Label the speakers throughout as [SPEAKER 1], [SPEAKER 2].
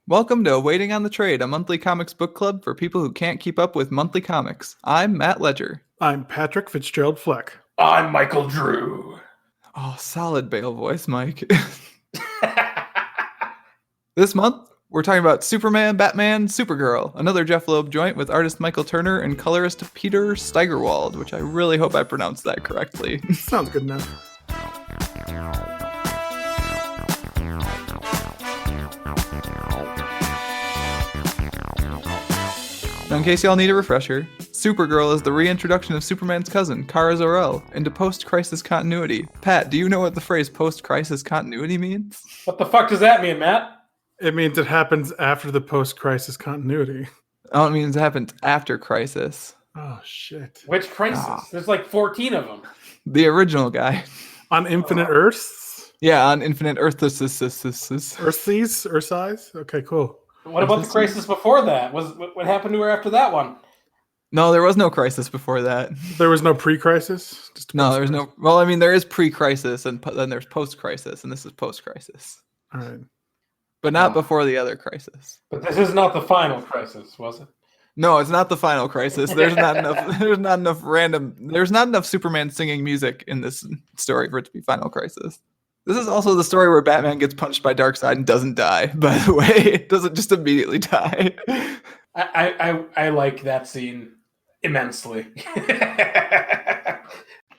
[SPEAKER 1] Welcome to Waiting on the Trade, a monthly comics book club for people who can't keep up with monthly comics. I'm Matt Ledger.
[SPEAKER 2] I'm Patrick Fitzgerald Fleck.
[SPEAKER 3] I'm Michael Drew.
[SPEAKER 1] Oh, solid Bale voice, Mike. This month, we're talking about Superman, Batman, Supergirl, another Jeph Loeb joint with artist Michael Turner and colorist Peter Steigerwald, which I really hope I pronounced that correctly.
[SPEAKER 2] Sounds good enough.
[SPEAKER 1] Now, in case y'all need a refresher, Supergirl is the reintroduction of Superman's cousin, Kara Zor-El, into post-crisis continuity. Pat, do you know what the phrase post-crisis continuity means?
[SPEAKER 3] What the fuck does that mean, Matt?
[SPEAKER 2] It means it happens after the post-crisis continuity.
[SPEAKER 1] Oh, it means it happens after Crisis.
[SPEAKER 2] Oh, shit.
[SPEAKER 3] Which crisis? There's like 14 of them.
[SPEAKER 1] The original guy.
[SPEAKER 2] On Infinite Earths?
[SPEAKER 1] Yeah, on Infinite Earths.
[SPEAKER 2] Earthsize? Okay, cool.
[SPEAKER 3] What about the crisis before that? What happened to her after that one?
[SPEAKER 1] No, there was no crisis before that.
[SPEAKER 2] There was no pre-crisis?
[SPEAKER 1] No, there's no... Well, I mean, there is pre-crisis, and then there's post-crisis, and this is post-crisis.
[SPEAKER 2] All right.
[SPEAKER 1] But not before the other crisis.
[SPEAKER 3] But this is not the final crisis, was it?
[SPEAKER 1] No, it's not the final crisis. There's not enough. There's not enough Superman singing music in this story for it to be final crisis. This is also the story where Batman gets punched by Darkseid and doesn't die. By the way, it doesn't just immediately die.
[SPEAKER 3] I like that scene immensely.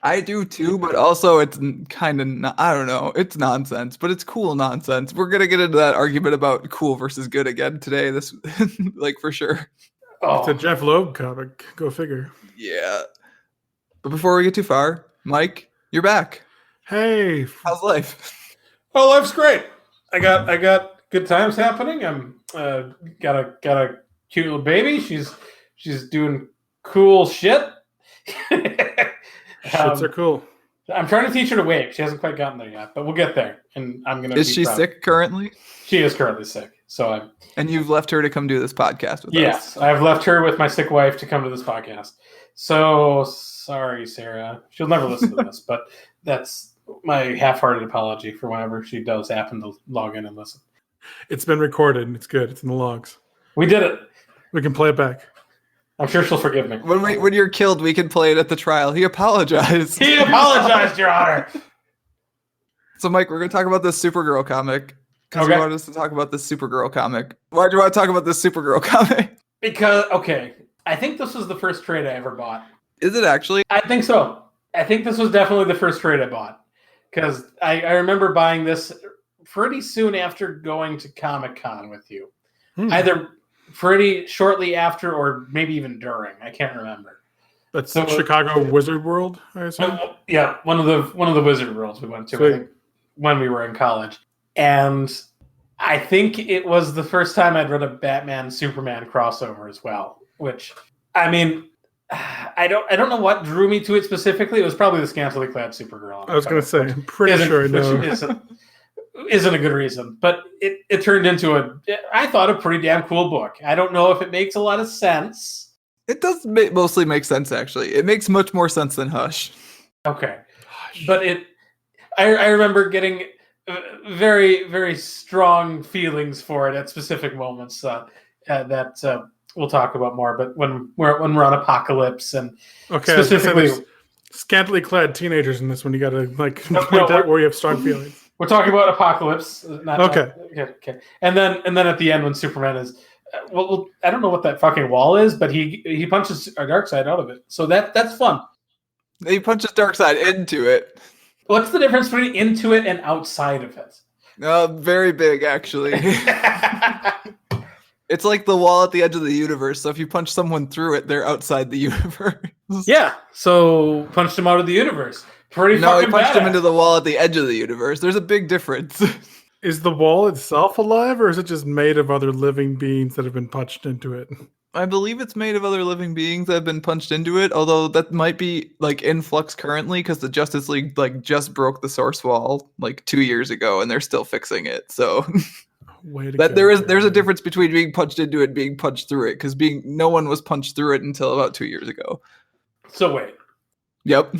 [SPEAKER 1] I do too, but also it's kind of, I don't know, it's nonsense, but it's cool nonsense. We're going to get into that argument about cool versus good again today, this like for sure.
[SPEAKER 2] Oh. It's a Jeph Loeb comic, go figure.
[SPEAKER 1] Yeah. But before we get too far, Mike, you're back.
[SPEAKER 2] Hey.
[SPEAKER 1] How's life?
[SPEAKER 3] Oh, life's great. I got good times happening. I'm got a cute little baby. She's doing cool shit.
[SPEAKER 2] Shits are cool.
[SPEAKER 3] I'm trying to teach her to wave. She hasn't quite gotten there yet, but we'll get there. And I'm gonna.
[SPEAKER 1] Is she sick currently?
[SPEAKER 3] She is currently sick. So
[SPEAKER 1] And you've left her to come do this podcast with us.
[SPEAKER 3] Yes, I've left her with my sick wife to come to this podcast. So sorry, Sarah. She'll never listen to this, but that's my half-hearted apology for whenever she does happen to log in and listen.
[SPEAKER 2] It's been recorded. It's good. It's in the logs.
[SPEAKER 3] We did it.
[SPEAKER 2] We can play it back.
[SPEAKER 3] I'm sure she'll forgive me.
[SPEAKER 1] When you're killed, we can play it at the trial. He apologized.
[SPEAKER 3] He apologized, Your Honor.
[SPEAKER 1] So, Mike, we're going to talk about this Supergirl comic. Because you wanted us to talk about this Supergirl comic. Why do you want to talk about this Supergirl comic?
[SPEAKER 3] Because, I think this was the first trade I ever bought.
[SPEAKER 1] Is it actually?
[SPEAKER 3] I think so. I think this was definitely the first trade I bought. Because I remember buying this pretty soon after going to Comic-Con with you. Either pretty shortly after or maybe even during. I can't remember.
[SPEAKER 2] That's Chicago Wizard World, I assume?
[SPEAKER 3] Yeah, one of the Wizard Worlds we went to I think, when we were in college. And I think it was the first time I'd read a Batman-Superman crossover as well. Which, I mean... I don't know what drew me to it specifically. It was probably the scantily clad Supergirl.
[SPEAKER 2] I was going to say, I'm pretty sure I know.
[SPEAKER 3] Isn't a good reason, but it turned into I thought a pretty damn cool book. I don't know if it makes a lot of sense.
[SPEAKER 1] It does mostly make sense, actually. It makes much more sense than Hush.
[SPEAKER 3] Okay, but I remember getting very, very strong feelings for it at specific moments that we'll talk about more, but when we're on Apocalypse and specifically
[SPEAKER 2] scantily clad teenagers in this one, you got to point out where you have strong feelings.
[SPEAKER 3] We're talking about Apocalypse. Okay. And then at the end when Superman is, I don't know what that fucking wall is, but he punches a Darkseid out of it. So that's fun.
[SPEAKER 1] He punches Darkseid into it.
[SPEAKER 3] What's the difference between into it and outside of it?
[SPEAKER 1] Very big, actually. It's like the wall at the edge of the universe. So if you punch someone through it, they're outside the universe.
[SPEAKER 3] Yeah. So punched him out of the universe.
[SPEAKER 1] No, he punched him into the wall at the edge of the universe. There's a big difference.
[SPEAKER 2] Is the wall itself alive, or is it just made of other living beings that have been punched into it?
[SPEAKER 1] I believe it's made of other living beings that have been punched into it, although that might be in flux currently because the Justice League just broke the source wall 2 years ago and they're still fixing it. So there's a difference between being punched into it and being punched through it, because no one was punched through it until about 2 years ago.
[SPEAKER 3] So wait.
[SPEAKER 1] Yep.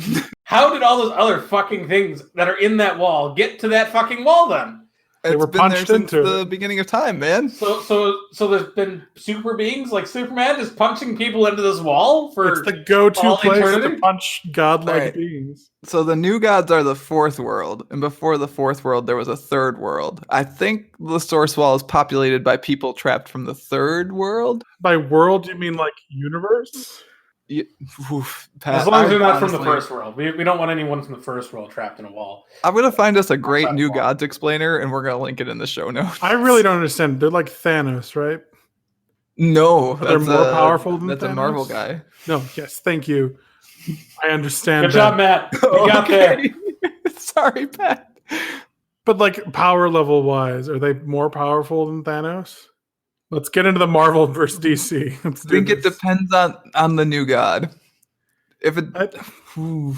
[SPEAKER 3] How did all those other fucking things that are in that wall get to that fucking wall then?
[SPEAKER 2] They were
[SPEAKER 1] been there
[SPEAKER 2] punched
[SPEAKER 1] since
[SPEAKER 2] into
[SPEAKER 1] the
[SPEAKER 2] it.
[SPEAKER 1] beginning of time, man.
[SPEAKER 3] So there's been super beings like Superman just punching people into this wall for
[SPEAKER 2] It's the go-to
[SPEAKER 3] all
[SPEAKER 2] place
[SPEAKER 3] eternity?
[SPEAKER 2] to punch godlike
[SPEAKER 1] Right.
[SPEAKER 2] beings.
[SPEAKER 1] So the new gods are the fourth world, and before the fourth world, there was a third world. I think the source wall is populated by people trapped from the third world.
[SPEAKER 2] By world, you mean like universe?
[SPEAKER 1] Yeah, Pat,
[SPEAKER 3] As long as they're not from
[SPEAKER 1] honestly,
[SPEAKER 3] the first world. We don't want anyone from the first world trapped in a wall.
[SPEAKER 1] I'm gonna find us a great
[SPEAKER 3] Outside
[SPEAKER 1] new
[SPEAKER 3] wall.
[SPEAKER 1] gods explainer, and we're gonna link it in the show notes.
[SPEAKER 2] I really don't understand. They're like Thanos, right?
[SPEAKER 1] No,
[SPEAKER 2] They're
[SPEAKER 1] that's
[SPEAKER 2] more powerful than
[SPEAKER 1] that's
[SPEAKER 2] Thanos?
[SPEAKER 1] a Marvel guy.
[SPEAKER 2] No, yes, thank you. I understand
[SPEAKER 3] Good
[SPEAKER 2] that.
[SPEAKER 3] job, Matt. You got there.
[SPEAKER 1] Okay. Sorry, Pat.
[SPEAKER 2] But like power level wise, are they more powerful than Thanos? Let's get into the Marvel versus DC. Let's
[SPEAKER 1] I
[SPEAKER 2] do
[SPEAKER 1] think it
[SPEAKER 2] this.
[SPEAKER 1] depends on the new god. If it, Ooh,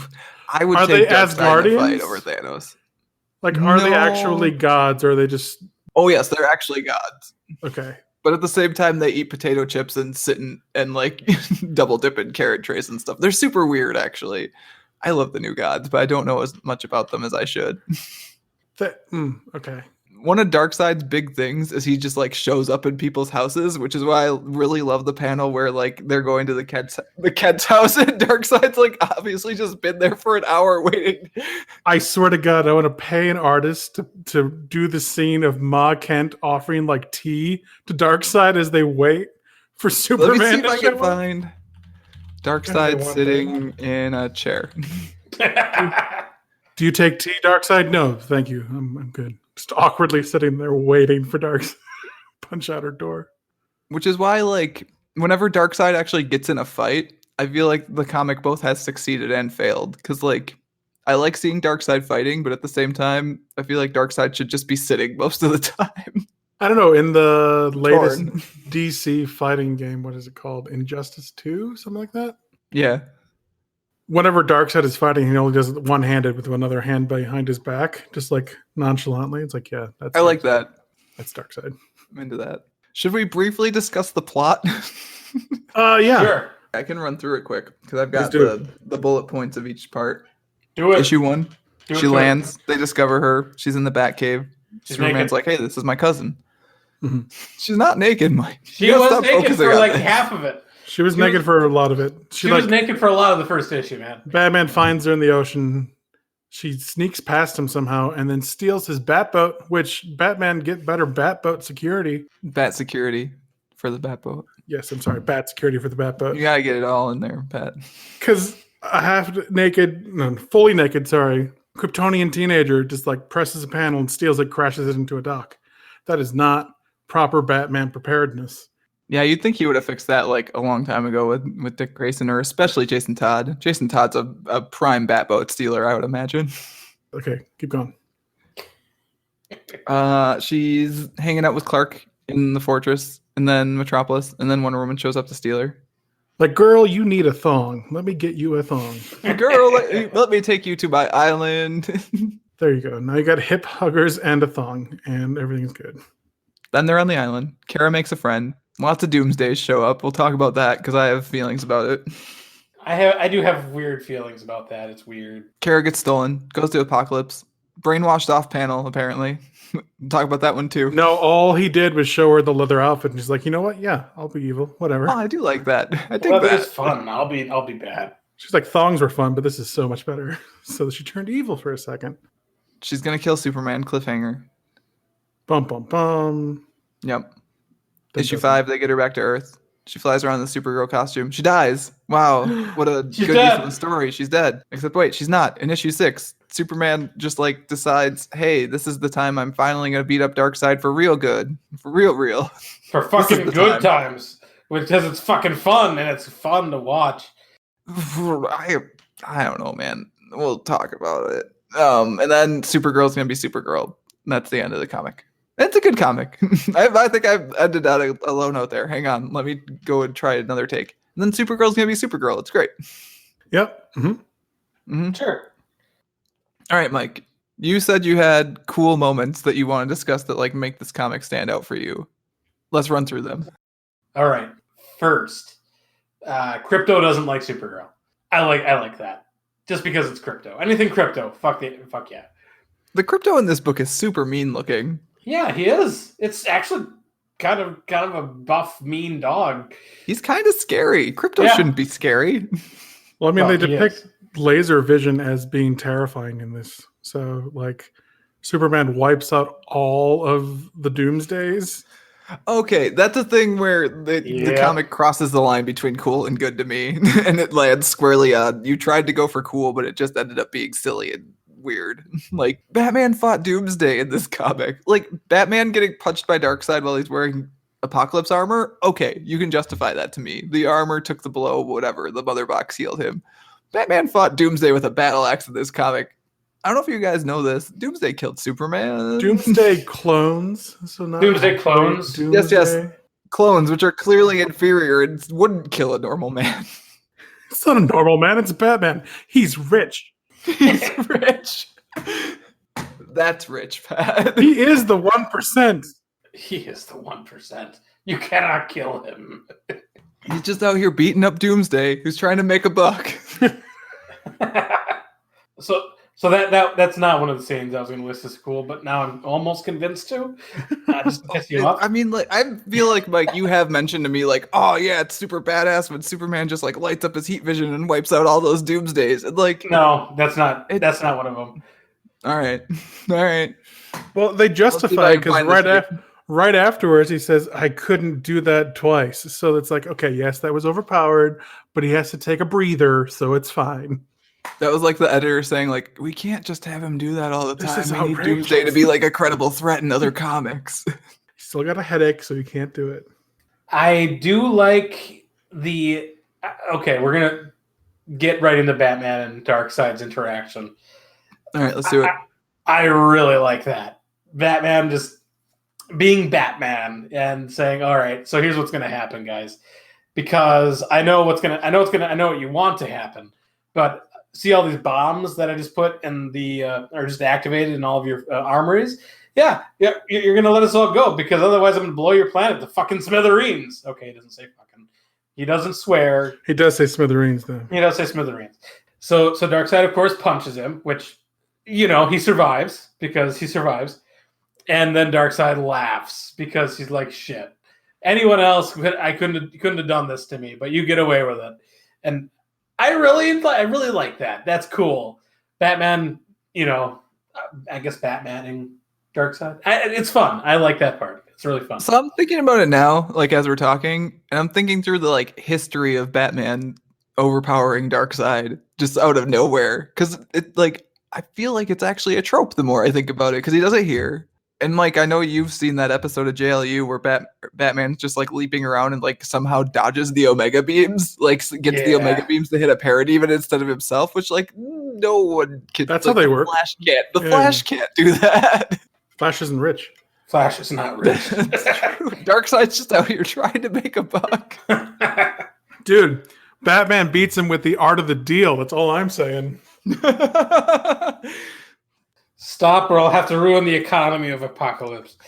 [SPEAKER 1] I would
[SPEAKER 2] Are
[SPEAKER 1] take
[SPEAKER 2] they
[SPEAKER 1] Darkseid in a fight
[SPEAKER 2] Asgardians?
[SPEAKER 1] over Thanos.
[SPEAKER 2] Like, are they
[SPEAKER 1] No.
[SPEAKER 2] actually gods, or are they just
[SPEAKER 1] Oh yes, they're actually gods.
[SPEAKER 2] okay?
[SPEAKER 1] But at the same time, they eat potato chips and sit and like double dip in carrot trays and stuff. They're super weird, actually. I love the new gods, but I don't know as much about them as I should.
[SPEAKER 2] Okay.
[SPEAKER 1] One of Darkseid's big things is he just like shows up in people's houses, which is why I really love the panel where like they're going to the Kent's house and Darkseid's like obviously just been there for an hour waiting.
[SPEAKER 2] I swear to God, I want to pay an artist to do the scene of Ma Kent offering like tea to Darkseid as they wait for
[SPEAKER 1] Let
[SPEAKER 2] Superman
[SPEAKER 1] me see if
[SPEAKER 2] to
[SPEAKER 1] I
[SPEAKER 2] show
[SPEAKER 1] can
[SPEAKER 2] up.
[SPEAKER 1] find Darkseid
[SPEAKER 2] one
[SPEAKER 1] sitting in a chair.
[SPEAKER 2] Do you take tea, Darkseid? No, thank you. I'm good. Just awkwardly sitting there waiting for Darkseid punch out her door.
[SPEAKER 1] Which is why, like, whenever Darkseid actually gets in a fight, I feel like the comic both has succeeded and failed. Because, like, I like seeing Darkseid fighting, but at the same time, I feel like Darkseid should just be sitting most of the time.
[SPEAKER 2] I don't know. In the latest
[SPEAKER 1] Torn.
[SPEAKER 2] DC fighting game, what is it called? Injustice 2? Something like that?
[SPEAKER 1] Yeah.
[SPEAKER 2] Whenever Darkseid is fighting, he only does it one-handed with another hand behind his back, just like nonchalantly. It's like, yeah, that's
[SPEAKER 1] I like
[SPEAKER 2] Darkseid.
[SPEAKER 1] that.
[SPEAKER 2] That's Darkseid.
[SPEAKER 1] I'm into that. Should we briefly discuss the plot?
[SPEAKER 2] Yeah.
[SPEAKER 3] Sure.
[SPEAKER 1] I can run through it quick because I've
[SPEAKER 2] Let's
[SPEAKER 1] got
[SPEAKER 2] do
[SPEAKER 1] the bullet points of each part.
[SPEAKER 3] Do it.
[SPEAKER 1] Issue 1.
[SPEAKER 3] Do it
[SPEAKER 1] She
[SPEAKER 3] quick.
[SPEAKER 1] lands. They discover her. She's in the Batcave.
[SPEAKER 3] She's
[SPEAKER 1] Superman's
[SPEAKER 3] naked.
[SPEAKER 1] like, "Hey, this is my cousin."
[SPEAKER 2] Mhm.
[SPEAKER 1] She's not naked, Mike.
[SPEAKER 3] She
[SPEAKER 1] You gotta
[SPEAKER 3] was
[SPEAKER 1] stop
[SPEAKER 3] naked
[SPEAKER 1] focusing
[SPEAKER 3] for
[SPEAKER 1] on
[SPEAKER 3] like
[SPEAKER 1] this.
[SPEAKER 3] half of it.
[SPEAKER 2] She was
[SPEAKER 3] She
[SPEAKER 2] naked
[SPEAKER 3] was-
[SPEAKER 2] for a lot of it.
[SPEAKER 3] She was naked for a lot of the first issue, man.
[SPEAKER 2] Batman finds her in the ocean. She sneaks past him somehow and then steals his Batboat, which Batman get better Batboat security.
[SPEAKER 1] Bat security for the Batboat.
[SPEAKER 2] Yes, I'm sorry, Bat security for the
[SPEAKER 1] You
[SPEAKER 2] Batboat.
[SPEAKER 1] gotta get it all in there, Pat.
[SPEAKER 2] Because a fully naked, Kryptonian teenager just like presses a panel and steals it, crashes it into a dock. That is not proper Batman preparedness.
[SPEAKER 1] Yeah, you'd think he would have fixed that like a long time ago with Dick Grayson or especially Jason Todd. Jason Todd's a prime Batboat stealer, I would imagine.
[SPEAKER 2] Okay, keep going.
[SPEAKER 1] She's hanging out with Clark in the fortress, and then Metropolis, and then Wonder Woman shows up to steal her.
[SPEAKER 2] Like, girl, you need a thong. Let me get you a thong.
[SPEAKER 1] Girl, let me take you to my island.
[SPEAKER 2] There you go. Now you got hip huggers and a thong, and everything's good.
[SPEAKER 1] Then they're on the island. Kara makes a friend. Lots of Doomsdays show up. We'll talk about that because I have feelings about it.
[SPEAKER 3] I do have weird feelings about that. It's weird.
[SPEAKER 1] Kara gets stolen, goes to Apocalypse. Brainwashed off panel, apparently. Talk about that one too.
[SPEAKER 2] No, all he did was show her the leather outfit, and she's like, you know what? Yeah, I'll be evil. Whatever.
[SPEAKER 1] Oh, I do like that. I dig
[SPEAKER 3] Well,
[SPEAKER 1] that.
[SPEAKER 3] it's fun. I'll be bad.
[SPEAKER 2] She's like, thongs were fun, but this is so much better. So she turned evil for a second.
[SPEAKER 1] She's gonna kill Superman. Cliffhanger.
[SPEAKER 2] Bum, bum, bum.
[SPEAKER 1] Yep.
[SPEAKER 2] Dun,
[SPEAKER 1] Issue
[SPEAKER 2] dun,
[SPEAKER 1] 5, they get her back to Earth. She flies around in the Supergirl costume. She dies. Wow, what a
[SPEAKER 3] She's
[SPEAKER 1] good
[SPEAKER 3] dead.
[SPEAKER 1] use of the story. She's dead. Except wait, she's not. In issue 6, Superman just like decides, hey, this is the time I'm finally gonna beat up Darkseid for real good. For real.
[SPEAKER 3] For fucking
[SPEAKER 1] the
[SPEAKER 3] good
[SPEAKER 1] time.
[SPEAKER 3] times. Because it's fucking fun and it's fun to watch.
[SPEAKER 1] I don't know, man. We'll talk about it. And then Supergirl's gonna be Supergirl. And that's the end of the comic. It's a good comic. I think I've ended on a low note there. Hang on, let me go and try another take. And then Supergirl's gonna be Supergirl. It's great.
[SPEAKER 2] Yep. Mhm.
[SPEAKER 1] Mm-hmm.
[SPEAKER 3] Sure.
[SPEAKER 1] All right, Mike. You said you had cool moments that you want to discuss that like make this comic stand out for you. Let's run through them.
[SPEAKER 3] All right. First, Crypto doesn't like Supergirl. I like that. Just because it's Crypto. Anything Crypto, fuck yeah.
[SPEAKER 1] The Crypto in this book is super mean looking.
[SPEAKER 3] Yeah, he is. It's actually kind of a buff, mean dog.
[SPEAKER 1] He's kind of scary. Crypto
[SPEAKER 3] Yeah.
[SPEAKER 1] shouldn't be scary.
[SPEAKER 2] Well, I mean,
[SPEAKER 3] Well,
[SPEAKER 2] they
[SPEAKER 3] he
[SPEAKER 2] depict
[SPEAKER 3] is.
[SPEAKER 2] laser vision as being terrifying in this. So, like, Superman wipes out all of the Doomsdays.
[SPEAKER 1] Okay, that's a thing where the
[SPEAKER 3] Yeah.
[SPEAKER 1] comic crosses the line between cool and good to me, and it lands squarely on you tried to go for cool, but it just ended up being silly and weird. Like, Batman fought Doomsday in this comic. Like, Batman getting punched by Darkseid while he's wearing Apocalypse armor? Okay, you can justify that to me. The armor took the blow, whatever. The mother box healed him. Batman fought Doomsday with a battle axe in this comic. I don't know if you guys know this. Doomsday killed Superman.
[SPEAKER 2] Doomsday clones. So not
[SPEAKER 3] Doomsday clones?
[SPEAKER 2] Doomsday.
[SPEAKER 1] Yes. Clones, which are clearly inferior and wouldn't kill a normal man.
[SPEAKER 2] It's not a normal man. It's Batman. He's rich.
[SPEAKER 1] He's rich. That's rich, Pat.
[SPEAKER 2] He is the 1%.
[SPEAKER 3] He is the 1%. You cannot kill him.
[SPEAKER 1] He's just out here beating up Doomsday, who's trying to make a buck.
[SPEAKER 3] So that's not one of the scenes I was going to list as cool, but now I'm almost convinced to. Just to piss you off.
[SPEAKER 1] I mean, like, I feel like, Mike, you have mentioned to me, like, oh yeah, it's super badass when Superman just like lights up his heat vision and wipes out all those Doomsdays. And, like,
[SPEAKER 3] No, that's not one of them.
[SPEAKER 1] all right.
[SPEAKER 2] Well, they justify
[SPEAKER 1] I
[SPEAKER 2] it
[SPEAKER 1] can find
[SPEAKER 2] because
[SPEAKER 1] this
[SPEAKER 2] right afterwards he says, I couldn't do that twice. So it's like, okay, yes, that was overpowered, but he has to take a breather, so it's fine.
[SPEAKER 1] That was like the editor saying, like, we can't just have him do that all the
[SPEAKER 2] This
[SPEAKER 1] time.
[SPEAKER 2] is
[SPEAKER 1] We need
[SPEAKER 2] outrageous.
[SPEAKER 1] Doomsday to be like a credible threat in other comics.
[SPEAKER 2] He's still got a headache, so he can't do it.
[SPEAKER 3] I do like the. Okay, we're gonna get right into Batman and Darkseid's interaction.
[SPEAKER 1] All right, let's do it.
[SPEAKER 3] I really like that. Batman just being Batman and saying, "All right, so here's what's gonna happen, guys," because I know what you want to happen, but see all these bombs that I just put in the are just activated in all of your armories. Yeah, you're gonna let us all go because otherwise I'm gonna blow your planet to fucking smithereens. Okay, he doesn't say fucking. He doesn't swear.
[SPEAKER 2] He does say smithereens, though.
[SPEAKER 3] He does say smithereens. So Darkseid, of course, punches him, which, he survives because he survives. And then Darkseid laughs because he's like, shit. Anyone else, I couldn't have done this to me, but you get away with it. And I really like that. That's cool. Batman, I guess Batmaning Darkseid. It's fun. I like that part. It's really fun.
[SPEAKER 1] So I'm thinking about it now, like, as we're talking, and I'm thinking through the, like, history of Batman overpowering Darkseid just out of nowhere. Because it, like, I feel like it's actually a trope the more I think about it, because he does it here. And, Mike, I know you've seen that episode of JLU where Batman's just, like, leaping around and, like, somehow dodges the Omega beams, like, gets the Omega beams to hit a parademon instead of himself, which, like, no one can.
[SPEAKER 2] That's
[SPEAKER 1] like,
[SPEAKER 2] how they work.
[SPEAKER 1] Flash can't. The Flash can't do that.
[SPEAKER 2] Flash isn't rich.
[SPEAKER 3] Flash is not rich.
[SPEAKER 1] That's true. Darkseid's just out here trying to make a buck.
[SPEAKER 2] Dude, Batman beats him with the art of the deal. That's all I'm saying.
[SPEAKER 3] Stop or I'll have to ruin the economy of Apocalypse.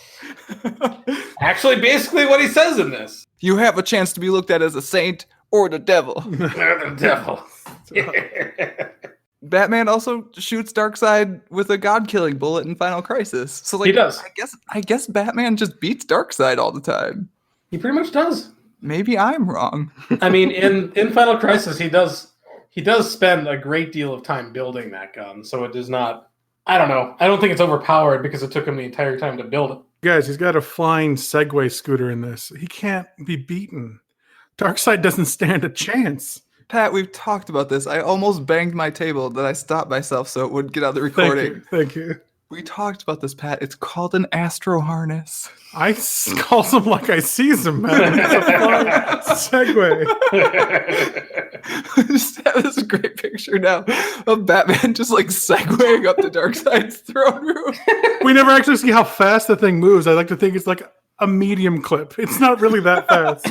[SPEAKER 3] Actually, basically what he says in this.
[SPEAKER 1] You have a chance to be looked at as a saint or the devil.
[SPEAKER 3] The devil.
[SPEAKER 1] Batman also shoots Darkseid with a god-killing bullet in Final Crisis. So, like,
[SPEAKER 3] He does.
[SPEAKER 1] I guess Batman just beats Darkseid all the time.
[SPEAKER 3] He pretty much does.
[SPEAKER 1] Maybe I'm wrong.
[SPEAKER 3] I mean, in Final Crisis, he does spend a great deal of time building that gun. So it is not. I don't know. I don't think it's overpowered because it took him the entire time to build it.
[SPEAKER 2] Guys, he's got a flying Segway scooter in this. He can't be beaten. Darkseid doesn't stand a chance.
[SPEAKER 1] Pat, we've talked about this. I almost banged my table that I stopped myself so it wouldn't get on the recording.
[SPEAKER 2] Thank you.
[SPEAKER 1] We talked about this, Pat. It's called an astro harness.
[SPEAKER 2] I calls him like I sees him, man. It's a flying Segway.
[SPEAKER 1] Just have this great picture now of Batman just like segwaying up to Darkseid's throne room.
[SPEAKER 2] We never actually see how fast the thing moves. I like to think it's like a medium clip. It's not really that fast.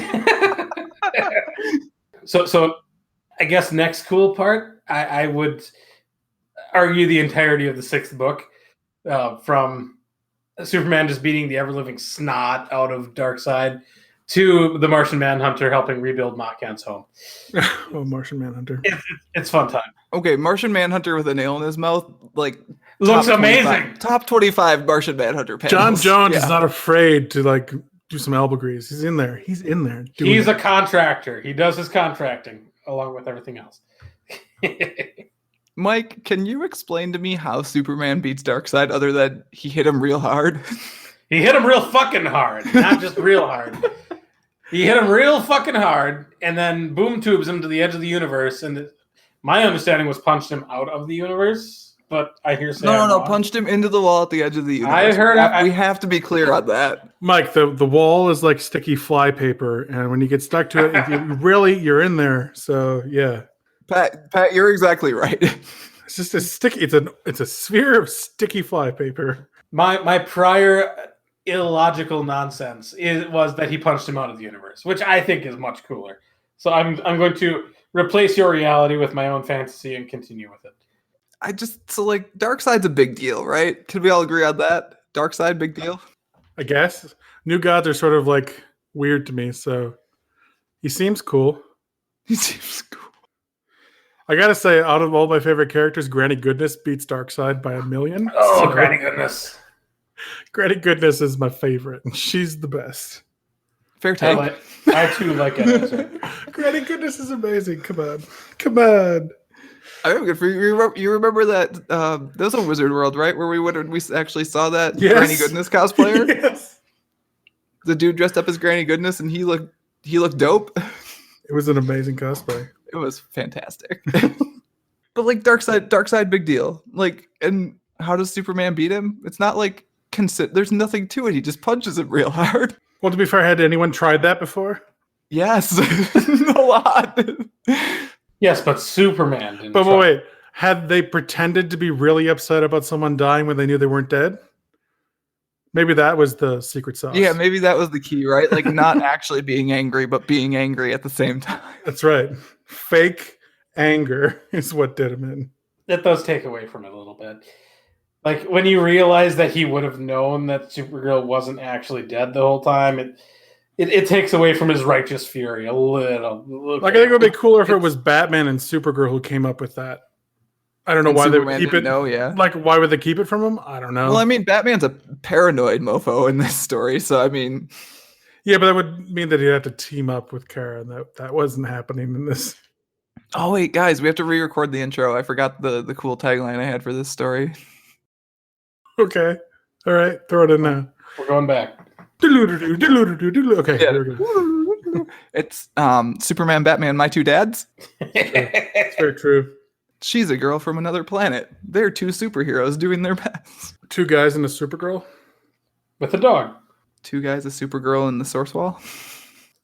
[SPEAKER 3] So I guess next cool part, I would argue the entirety of the sixth book, from Superman just beating the ever-living snot out of Darkseid to the Martian Manhunter helping rebuild Makan's home.
[SPEAKER 2] Oh, Martian Manhunter.
[SPEAKER 3] It's fun time.
[SPEAKER 1] Okay, Martian Manhunter with a nail in his mouth, like
[SPEAKER 3] Looks
[SPEAKER 1] top 25
[SPEAKER 3] amazing.
[SPEAKER 1] Top 25 Martian Manhunter panels.
[SPEAKER 2] John Jones is
[SPEAKER 1] Yeah.
[SPEAKER 2] not afraid to like do some elbow grease. He's in there. He's in there.
[SPEAKER 3] He's a contractor. He does his contracting along with everything else.
[SPEAKER 1] Mike, can you explain to me how Superman beats Darkseid other than he hit him real hard?
[SPEAKER 3] He hit him real fucking hard, not just real hard. He hit him real fucking hard, and then boom tubes him to the edge of the universe. And my understanding was punched him out of the universe, but I hear say
[SPEAKER 1] No, punched him into the wall at the edge of the universe.
[SPEAKER 3] I heard
[SPEAKER 1] we have to be clear on that.
[SPEAKER 2] Mike, the wall is like sticky fly paper, and when you get stuck to it, you're in there. So yeah.
[SPEAKER 1] Pat, you're exactly right.
[SPEAKER 2] It's just a sticky. It's a sphere of sticky fly paper.
[SPEAKER 3] My prior illogical nonsense was that he punched him out of the universe, which I think is much cooler. So I'm going to replace your reality with my own fantasy and continue with it.
[SPEAKER 1] Darkseid's a big deal, right? Can we all agree on that? Darkseid, big deal.
[SPEAKER 2] I guess new gods are sort of like weird to me, so he seems cool.
[SPEAKER 1] He seems cool.
[SPEAKER 2] I gotta say, out of all my favorite characters, Granny Goodness beats Darkseid by 1,000,000.
[SPEAKER 3] Oh, Granny Goodness.
[SPEAKER 2] Granny Goodness is my favorite, and she's the best.
[SPEAKER 1] Fair take.
[SPEAKER 3] I too like it.
[SPEAKER 2] Granny Goodness is amazing. Come on.
[SPEAKER 1] I remember for you remember that that was a Wizard World, right? Where we actually saw that
[SPEAKER 2] Yes.
[SPEAKER 1] Granny Goodness cosplayer.
[SPEAKER 2] Yes.
[SPEAKER 1] The dude dressed up as Granny Goodness, and he looked dope.
[SPEAKER 2] It was an amazing cosplay.
[SPEAKER 1] It was fantastic. But like Darkseid, big deal. Like, and how does Superman beat him? It's not like there's nothing to it. He just punches him real hard.
[SPEAKER 2] Well, to be fair, had anyone tried that before?
[SPEAKER 1] Yes, a lot.
[SPEAKER 3] Yes, but Superman didn't.
[SPEAKER 2] But wait, had they pretended to be really upset about someone dying when they knew they weren't dead? Maybe that was the secret sauce.
[SPEAKER 1] Yeah, maybe that was the key, right? Like not actually being angry, but being angry at the same time.
[SPEAKER 2] That's right. Fake anger is what did him in.
[SPEAKER 3] That does take away from it a little bit. Like when you realize that he would have known that Supergirl wasn't actually dead the whole time, it takes away from his righteous fury a little.
[SPEAKER 2] Like I think it would be cooler if it was Batman and Supergirl who came up with that. I don't know why
[SPEAKER 1] Superman
[SPEAKER 2] they would keep
[SPEAKER 1] didn't
[SPEAKER 2] it.
[SPEAKER 1] know, yeah.
[SPEAKER 2] Like why would they keep it from him? I don't know.
[SPEAKER 1] Well, I mean, Batman's a paranoid mofo in this story, so I mean,
[SPEAKER 2] yeah, but that would mean that he'd have to team up with Kara, and that wasn't happening in this.
[SPEAKER 1] oh wait, guys, we have to re-record the intro. I forgot the cool tagline I had for this story.
[SPEAKER 2] Okay, all right, throw it in now.
[SPEAKER 3] We're going back.
[SPEAKER 2] Okay,
[SPEAKER 1] Yeah.
[SPEAKER 2] here we go.
[SPEAKER 1] It's Superman, Batman, my two dads.
[SPEAKER 2] It's very true.
[SPEAKER 1] She's a girl from another planet. They're two superheroes doing their best.
[SPEAKER 2] Two guys and a Supergirl.
[SPEAKER 3] With a dog.
[SPEAKER 1] Two guys, a Supergirl in the source wall.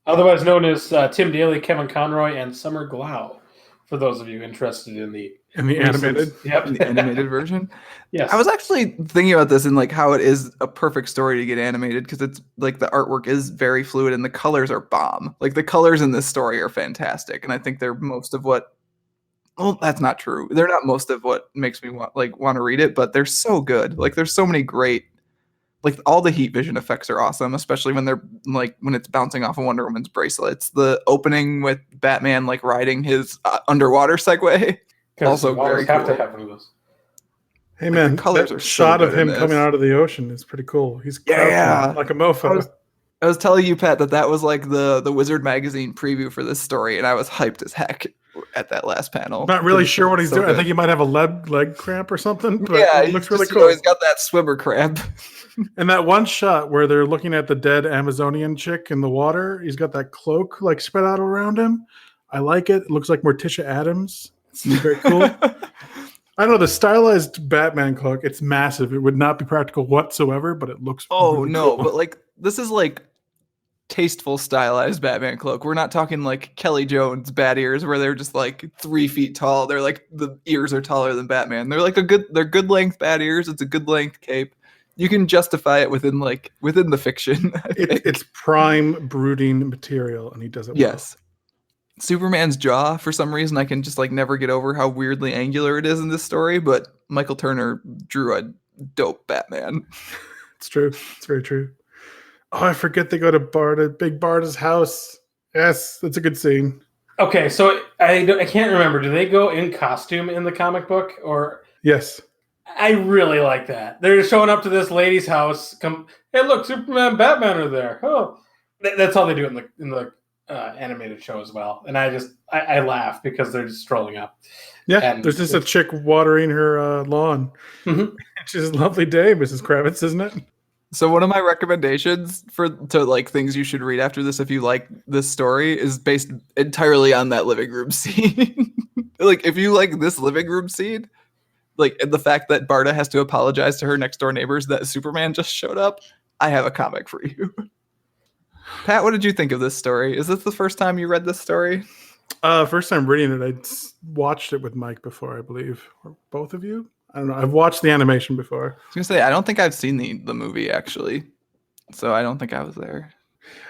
[SPEAKER 3] Otherwise known as Tim Daly, Kevin Conroy, and Summer Glau. For those of you interested in the
[SPEAKER 2] animated.
[SPEAKER 3] Yep.
[SPEAKER 1] In the animated version.
[SPEAKER 3] Yes.
[SPEAKER 1] I was actually thinking about this and like how it is a perfect story to get animated because it's like the artwork is very fluid and the colors are bomb. Like the colors in this story are fantastic, and I think they're most of what. Well, that's not true. They're not most of what makes me want to read it, but they're so good. Like there's so many great. Like all the heat vision effects are awesome, especially when they're like when it's bouncing off of Wonder Woman's bracelets. The opening with Batman like riding his underwater Segway, also very
[SPEAKER 3] have
[SPEAKER 1] cool.
[SPEAKER 3] to have one of those.
[SPEAKER 2] Hey man,
[SPEAKER 1] the colors
[SPEAKER 2] that
[SPEAKER 1] are so
[SPEAKER 2] shot of
[SPEAKER 1] good in
[SPEAKER 2] him
[SPEAKER 1] this.
[SPEAKER 2] coming out of the ocean is pretty cool. He's
[SPEAKER 1] Yeah.
[SPEAKER 2] crouching like a mofo.
[SPEAKER 1] I was telling you, Pat, that was like the Wizard magazine preview for this story, and I was hyped as heck at that last panel.
[SPEAKER 2] Not really sure what he's
[SPEAKER 1] So
[SPEAKER 2] doing. I
[SPEAKER 1] good.
[SPEAKER 2] think he might have a leg cramp or something. But
[SPEAKER 1] Yeah,
[SPEAKER 2] it looks really
[SPEAKER 1] you know,
[SPEAKER 2] cool.
[SPEAKER 1] he's got that swimmer crab.
[SPEAKER 2] And that one shot where they're looking at the dead Amazonian chick in the water, he's got that cloak like spread out around him. I like it. It looks like Morticia Adams. It's very cool. I don't know, the stylized Batman cloak, it's massive. It would not be practical whatsoever, but it looks
[SPEAKER 1] Oh
[SPEAKER 2] really
[SPEAKER 1] no,
[SPEAKER 2] cool.
[SPEAKER 1] but like this is like tasteful, stylized Batman cloak. We're not talking like Kelly Jones bat ears where they're just like 3 feet tall. They're like the ears are taller than Batman. They're like they're good length bat ears. It's a good length cape. You can justify it within the fiction.
[SPEAKER 2] It's prime brooding material, and he does it well.
[SPEAKER 1] Yes. Superman's jaw, for some reason, I can just like never get over how weirdly angular it is in this story, but Michael Turner drew a dope Batman.
[SPEAKER 2] It's true. It's very true. Oh, I forget they go to Big Barda's house. Yes, that's a good scene.
[SPEAKER 3] Okay, so I can't remember. Do they go in costume in the comic book, or
[SPEAKER 2] Yes.
[SPEAKER 3] I really like that. They're showing up to this lady's house. Hey, look, Superman, Batman are there. Oh, that's all they do in the animated show as well. And I laugh because they're just strolling up.
[SPEAKER 2] Yeah,
[SPEAKER 3] And
[SPEAKER 2] there's just a chick watering her lawn.
[SPEAKER 3] Mhm.
[SPEAKER 2] She's a lovely day, Mrs. Kravitz, isn't it?
[SPEAKER 1] So one of my recommendations to like things you should read after this if you like this story is based entirely on that living room scene. Like if you like this living room scene, like and the fact that Barda has to apologize to her next door neighbors that Superman just showed up, I have a comic for you. Pat, what did you think of this story? Is this the first time you read this story?
[SPEAKER 2] First time reading it, I watched it with Mike before, I believe. Or both of you? I don't know. I've watched the animation before.
[SPEAKER 1] I was gonna say I don't think I've seen the movie actually, so I don't think I was there.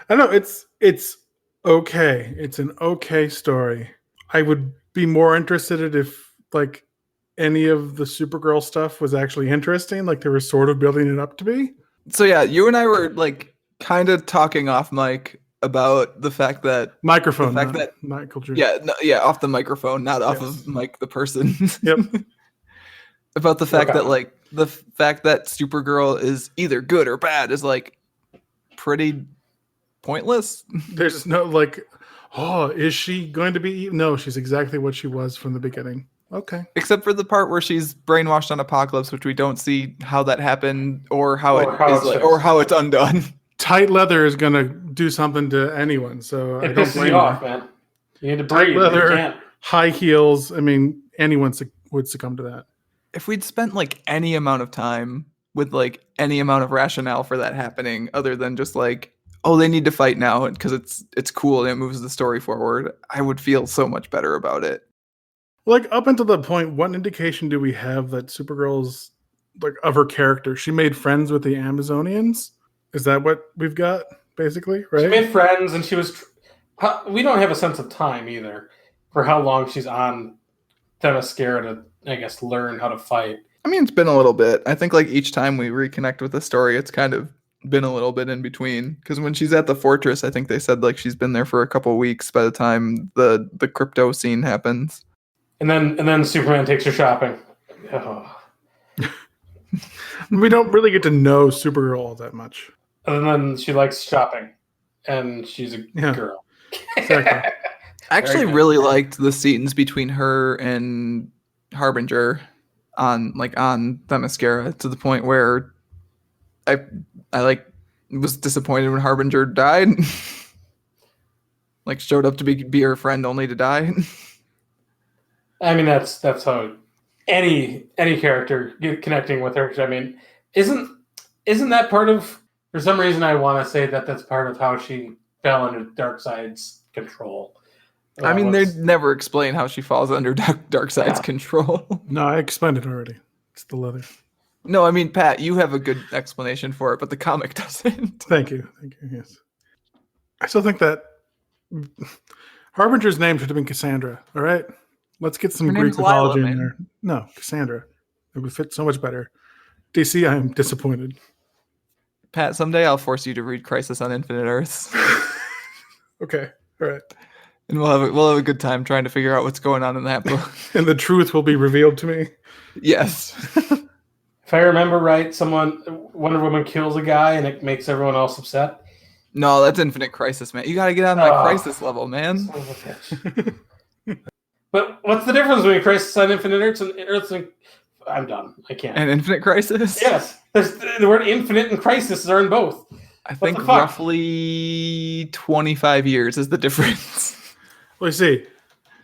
[SPEAKER 2] I don't know. It's okay. It's an okay story. I would be more interested in if like any of the Supergirl stuff was actually interesting, like they were sort of building it up to be.
[SPEAKER 1] So yeah, you and I were like kind of talking off mic about the fact that
[SPEAKER 2] Microphone,
[SPEAKER 1] the fact
[SPEAKER 2] not
[SPEAKER 1] that
[SPEAKER 2] Michael Jr.
[SPEAKER 1] yeah, off the microphone, not off
[SPEAKER 2] Yes.
[SPEAKER 1] of Mike the person.
[SPEAKER 2] Yep.
[SPEAKER 1] About the fact
[SPEAKER 3] Okay.
[SPEAKER 1] that like the fact that Supergirl is either good or bad is like pretty pointless.
[SPEAKER 2] There's no like, oh, is she going to be? No, she's exactly what she was from the beginning. Okay.
[SPEAKER 1] Except for the part where she's brainwashed on Apocalypse, which we don't see how that happened or how it's undone.
[SPEAKER 2] Tight leather is going to do something to anyone, so I
[SPEAKER 3] It
[SPEAKER 2] don't
[SPEAKER 3] pisses
[SPEAKER 2] blame
[SPEAKER 3] you
[SPEAKER 2] her.
[SPEAKER 3] off, man. You need to
[SPEAKER 2] Tight
[SPEAKER 3] breathe. You
[SPEAKER 2] leather.
[SPEAKER 3] can't.
[SPEAKER 2] High heels. I mean, anyone would succumb to that.
[SPEAKER 1] If we'd spent like any amount of time with like any amount of rationale for that happening, other than just like, oh, they need to fight now because it's cool and it moves the story forward, I would feel so much better about it.
[SPEAKER 2] Like up until that point, what indication do we have that Supergirl's like of her character? She made friends with the Amazonians. Is that what we've got basically? Right.
[SPEAKER 3] She made friends, and she was. We don't have a sense of time either for how long she's on Themyscira to, I guess, learn how to fight.
[SPEAKER 1] I mean, it's been a little bit. I think like each time we reconnect with the story, it's kind of been a little bit in between. Because when she's at the fortress, I think they said like she's been there for a couple weeks by the time the crypto scene happens.
[SPEAKER 3] And then Superman takes her shopping. Oh.
[SPEAKER 2] We don't really get to know Supergirl all that much.
[SPEAKER 3] And then she likes shopping, and she's a girl.
[SPEAKER 2] Exactly.
[SPEAKER 1] I actually really liked the scenes between her and Harbinger on Themyscira to the point where I like was disappointed when Harbinger died. Like showed up to be her friend only to die.
[SPEAKER 3] I mean, that's how any character connecting with her. I mean, isn't that part of? For some reason, I want to say that that's part of how she fell under Darkseid's control.
[SPEAKER 1] I mean, they never explain how she falls under Darkseid's control.
[SPEAKER 2] No, I explained it already. It's the leather.
[SPEAKER 1] No, I mean, Pat, you have a good explanation for it, but the comic doesn't.
[SPEAKER 2] Thank you. Yes. I still think that Harbinger's name should have been Cassandra. All right, let's get some
[SPEAKER 1] Her
[SPEAKER 2] Greek
[SPEAKER 1] name's Lila,
[SPEAKER 2] mythology in
[SPEAKER 1] man.
[SPEAKER 2] there. No, Cassandra. It would fit so much better. DC, I am disappointed.
[SPEAKER 1] Pat, someday I'll force you to read Crisis on Infinite Earths,
[SPEAKER 2] Okay, all right.
[SPEAKER 1] and we'll have a good time trying to figure out what's going on in that book.
[SPEAKER 2] And the truth will be revealed to me.
[SPEAKER 1] Yes.
[SPEAKER 3] If I remember right, Wonder Woman kills a guy, and it makes everyone else upset.
[SPEAKER 1] No, that's Infinite Crisis, man. You got to get on that Crisis level, man.
[SPEAKER 3] Son of a bitch. But what's the difference between Crisis on Infinite Earths and Earths and... I'm done. I can't.
[SPEAKER 1] And Infinite Crisis?
[SPEAKER 3] Yes. The word infinite and crisis are in both.
[SPEAKER 1] I
[SPEAKER 3] What
[SPEAKER 1] think
[SPEAKER 3] the fuck?
[SPEAKER 1] roughly 25 years is the difference.
[SPEAKER 2] Well, you see,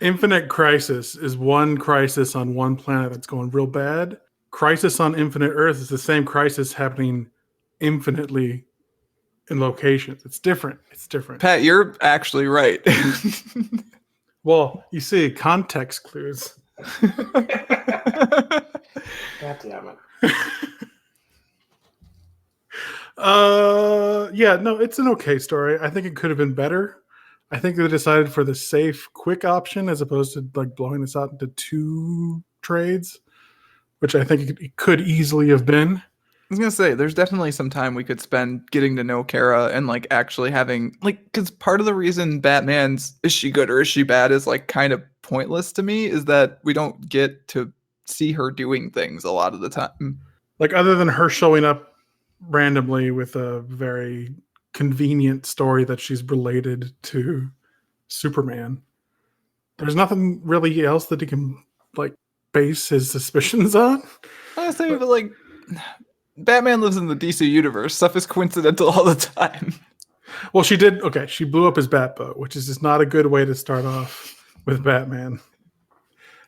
[SPEAKER 2] Infinite Crisis is one crisis on one planet that's going real bad. Crisis on Infinite Earth is the same crisis happening infinitely in locations. It's different. It's different.
[SPEAKER 1] Pat, you're actually right.
[SPEAKER 2] Well, you see, context clues.
[SPEAKER 3] God damn it.
[SPEAKER 2] Yeah, no, it's an okay story. I think it could have been better. I think they decided for the safe, quick option as opposed to like blowing this out into 2 trades, which I think it could easily have been.
[SPEAKER 1] I was gonna say, there's definitely some time we could spend getting to know Kara and like actually having like, because part of the reason Batman's is she good or is she bad is like kind of pointless to me is that we don't get to see her doing things a lot of the time.
[SPEAKER 2] Like, other than her showing up randomly with a very convenient story that she's related to Superman, there's nothing really else that he can like base his suspicions on.
[SPEAKER 1] Honestly, but like Batman lives in the DC universe. Stuff is coincidental all the time.
[SPEAKER 2] Well, she did. Okay, she blew up his bat boat, which is just not a good way to start off with Batman.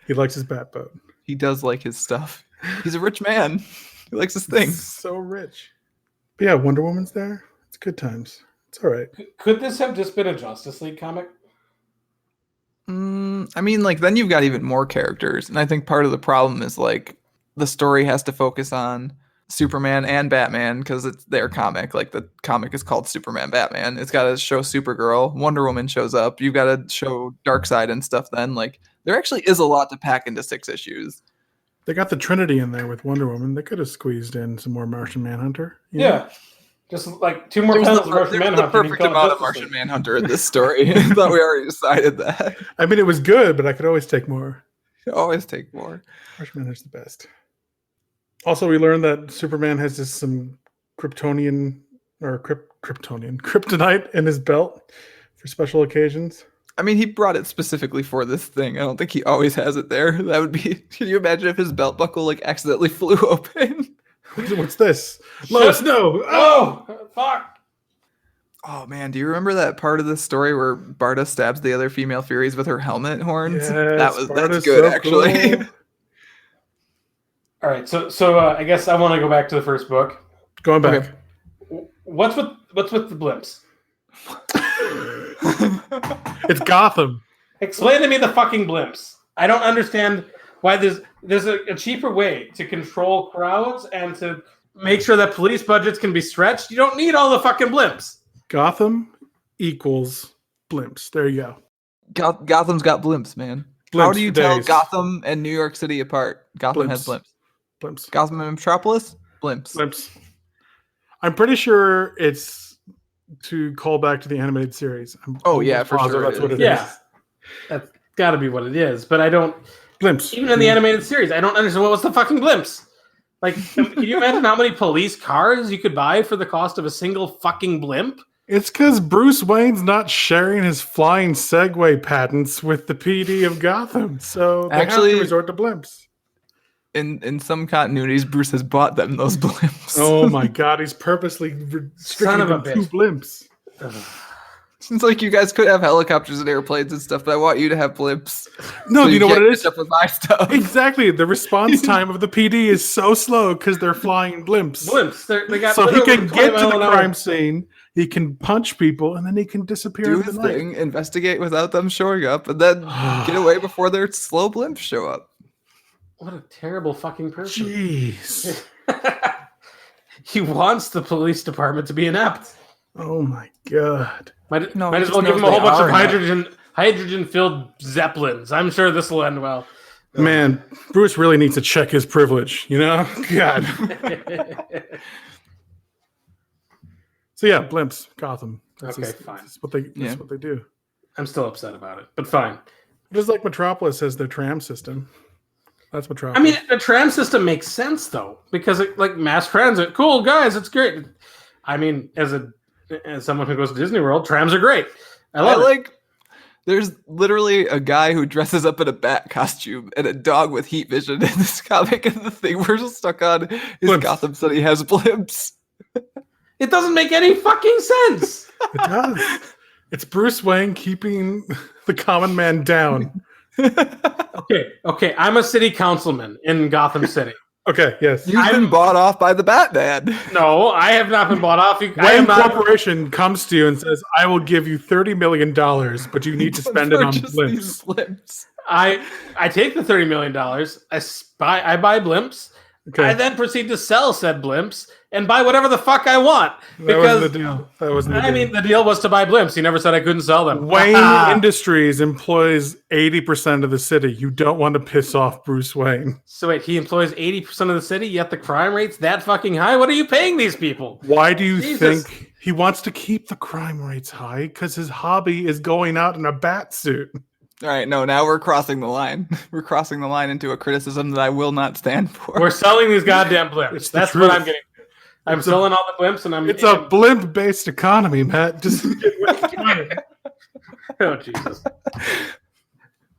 [SPEAKER 2] He likes his bat boat.
[SPEAKER 1] He does like his stuff. He's a rich man. He likes his things.
[SPEAKER 2] So rich. But yeah, Wonder Woman's there. It's good times. It's all right.
[SPEAKER 3] Could this have just been a Justice League comic?
[SPEAKER 1] I mean, like, then you've got even more characters. And I think part of the problem is, like, the story has to focus on Superman and Batman because it's their comic. Like, the comic is called Superman Batman. It's got to show Supergirl. Wonder Woman shows up. You've got to show Darkseid and stuff then. Like, there actually is a lot to pack into 6 issues.
[SPEAKER 2] They got the Trinity in there with Wonder Woman. They could have squeezed in some more Martian Manhunter.
[SPEAKER 3] Yeah. Just like 2 more panels of Martian Manhunter.
[SPEAKER 1] The perfect amount of Martian Manhunter in this story. I thought we already decided that.
[SPEAKER 2] I mean, it was good, but I could always take more.
[SPEAKER 1] Always take more.
[SPEAKER 2] Martian Manhunter's the best. Also, we learned that Superman has just some kryptonite in his belt for special occasions.
[SPEAKER 1] I mean, he brought it specifically for this thing. I don't think he always has it there. That would be... Can you imagine if his belt buckle, like, accidentally flew open?
[SPEAKER 2] What's this? Lois, no!
[SPEAKER 3] Oh, fuck!
[SPEAKER 1] Oh, man, do you remember that part of the story where Barda stabs the other female Furies with her helmet horns?
[SPEAKER 2] Yes,
[SPEAKER 1] that's good,
[SPEAKER 2] so
[SPEAKER 1] actually.
[SPEAKER 2] Cool.
[SPEAKER 3] All right, so I guess I want to go back to the first book.
[SPEAKER 2] Going back.
[SPEAKER 3] Okay. What's with the blimps?
[SPEAKER 2] It's Gotham.
[SPEAKER 3] Explain to me the fucking blimps. I don't understand why there's a cheaper way to control crowds and to make sure that police budgets can be stretched. You don't need all the fucking blimps.
[SPEAKER 2] Gotham equals blimps. There you go.
[SPEAKER 1] Gotham's got blimps, man.
[SPEAKER 2] Blimps.
[SPEAKER 1] How do you tell Gotham and New York City apart? Gotham has blimps.
[SPEAKER 2] Blimps.
[SPEAKER 1] Gotham and Metropolis? Blimps.
[SPEAKER 2] Blimps. I'm pretty sure it's to call back to the animated series.
[SPEAKER 1] For sure.
[SPEAKER 2] That's what it is.
[SPEAKER 3] Yeah. That's got to be what it is. But I don't...
[SPEAKER 2] Blimps.
[SPEAKER 3] Even in the animated series, I don't understand what's the fucking blimps. Like, can you imagine how many police cars you could buy for the cost of a single fucking blimp?
[SPEAKER 2] It's because Bruce Wayne's not sharing his flying Segway patents with the PD of Gotham, so they have to resort to blimps.
[SPEAKER 1] In some continuities, Bruce has bought them those blimps.
[SPEAKER 2] Oh my god, he's purposely restricting them to 2 blimps.
[SPEAKER 1] It's like you guys could have helicopters and airplanes and stuff, but I want you to have blimps.
[SPEAKER 2] No, so you know what it is?
[SPEAKER 1] Up with my stuff.
[SPEAKER 2] Exactly. The response time of the PD is so slow because they're flying blimps.
[SPEAKER 3] They got
[SPEAKER 2] so he can get to the crime scene, he can punch people, and then he can disappear.
[SPEAKER 1] Do his thing, investigate without them showing up, and then get away before their slow blimps show up.
[SPEAKER 3] What a terrible fucking person.
[SPEAKER 2] Jeez.
[SPEAKER 3] He wants the police department to be inept.
[SPEAKER 2] Oh my god.
[SPEAKER 3] Might as well give him a whole bunch of hydrogen-filled zeppelins. I'm sure this will end well.
[SPEAKER 2] Man, Bruce really needs to check his privilege, you know? God. So yeah, blimps, Gotham.
[SPEAKER 3] Fine.
[SPEAKER 2] That's what they do.
[SPEAKER 3] I'm still upset about it, but fine.
[SPEAKER 2] Just like Metropolis has their tram system. That's Metropolis.
[SPEAKER 3] I mean, the tram system makes sense though, because like mass transit, cool guys, it's great. I mean, as someone who goes to Disney World, trams are great. I love it.
[SPEAKER 1] There's literally a guy who dresses up in a bat costume and a dog with heat vision in this comic, and the thing we're stuck on is blimps. Gotham City has blimps.
[SPEAKER 3] It doesn't make any fucking sense.
[SPEAKER 2] It does. It's Bruce Wayne keeping the common man down.
[SPEAKER 3] Okay. I'm a city councilman in Gotham City.
[SPEAKER 2] Okay, yes.
[SPEAKER 1] You've been bought off by the Batman.
[SPEAKER 3] No, I have not been bought off.
[SPEAKER 2] Wayne Corporation comes to you and says, I will give you $30 million, but you need to spend it on blimps.
[SPEAKER 3] I take the $30 million. I buy blimps. Okay. I then proceed to sell said blimps and buy whatever the fuck I want.
[SPEAKER 2] That wasn't the deal.
[SPEAKER 3] I mean, the deal was to buy blimps. He never said I couldn't sell them.
[SPEAKER 2] Wayne Industries employs 80% of the city. You don't want to piss off Bruce Wayne.
[SPEAKER 3] So wait, he employs 80% of the city, yet the crime rate's that fucking high? What are you paying these people?
[SPEAKER 2] Why do you think he wants to keep the crime rates high? Because his hobby is going out in a bat suit.
[SPEAKER 1] All right, no, now we're crossing the line. We're crossing the line into a criticism that I will not stand for.
[SPEAKER 3] We're selling these goddamn blimps.
[SPEAKER 2] It's the
[SPEAKER 3] That's
[SPEAKER 2] truth.
[SPEAKER 3] what I'm getting to. I'm selling all the blimps, and
[SPEAKER 2] It's a blimp-based economy, Matt. Just
[SPEAKER 3] Oh, Jesus.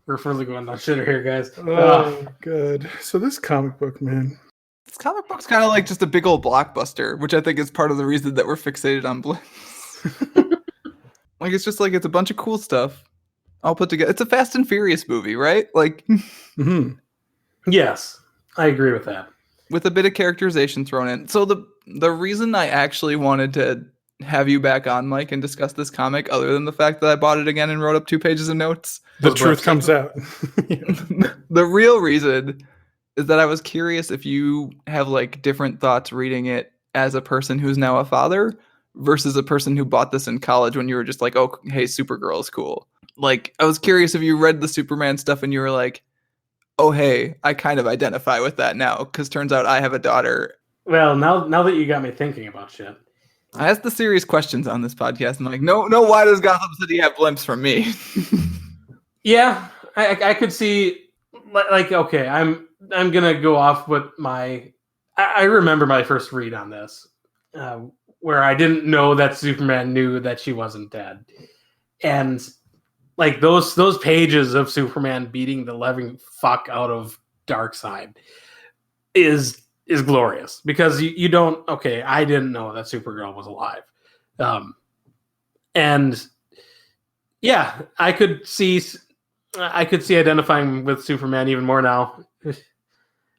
[SPEAKER 3] We're really going on shitter here, guys.
[SPEAKER 2] oh, good. So this comic book, man.
[SPEAKER 1] This comic book's kind of like just a big old blockbuster, which I think is part of the reason that we're fixated on blimps. Like, it's just like, it's a bunch of cool stuff all put together. It's a Fast and Furious movie, right? Like,
[SPEAKER 3] Yes, I agree with that.
[SPEAKER 1] with a bit of characterization thrown in. So the reason I actually wanted to have you back on, Mike, and discuss this comic, other than the fact that I bought it again and wrote up 2 pages of notes,
[SPEAKER 2] The truth comes out.
[SPEAKER 1] the real reason is that I was curious if you have like different thoughts reading it as a person who's now a father versus a person who bought this in college when you were just like, oh, hey, Supergirl is cool. Like, I was curious if you read the Superman stuff and you were like, oh, hey, I kind of identify with that now, because turns out I have a daughter.
[SPEAKER 3] Well, now that you got me thinking about shit.
[SPEAKER 1] I ask the serious questions on this podcast. I'm like, no, why does Gotham City have blimps from me?
[SPEAKER 3] Yeah, I could see, like, okay, I'm gonna go off with I remember my first read on this, where I didn't know that Superman knew that she wasn't dead, and like those pages of Superman beating the living fuck out of Darkseid is glorious, because you don't, okay, I didn't know that Supergirl was alive, and yeah, I could see identifying with Superman even more now,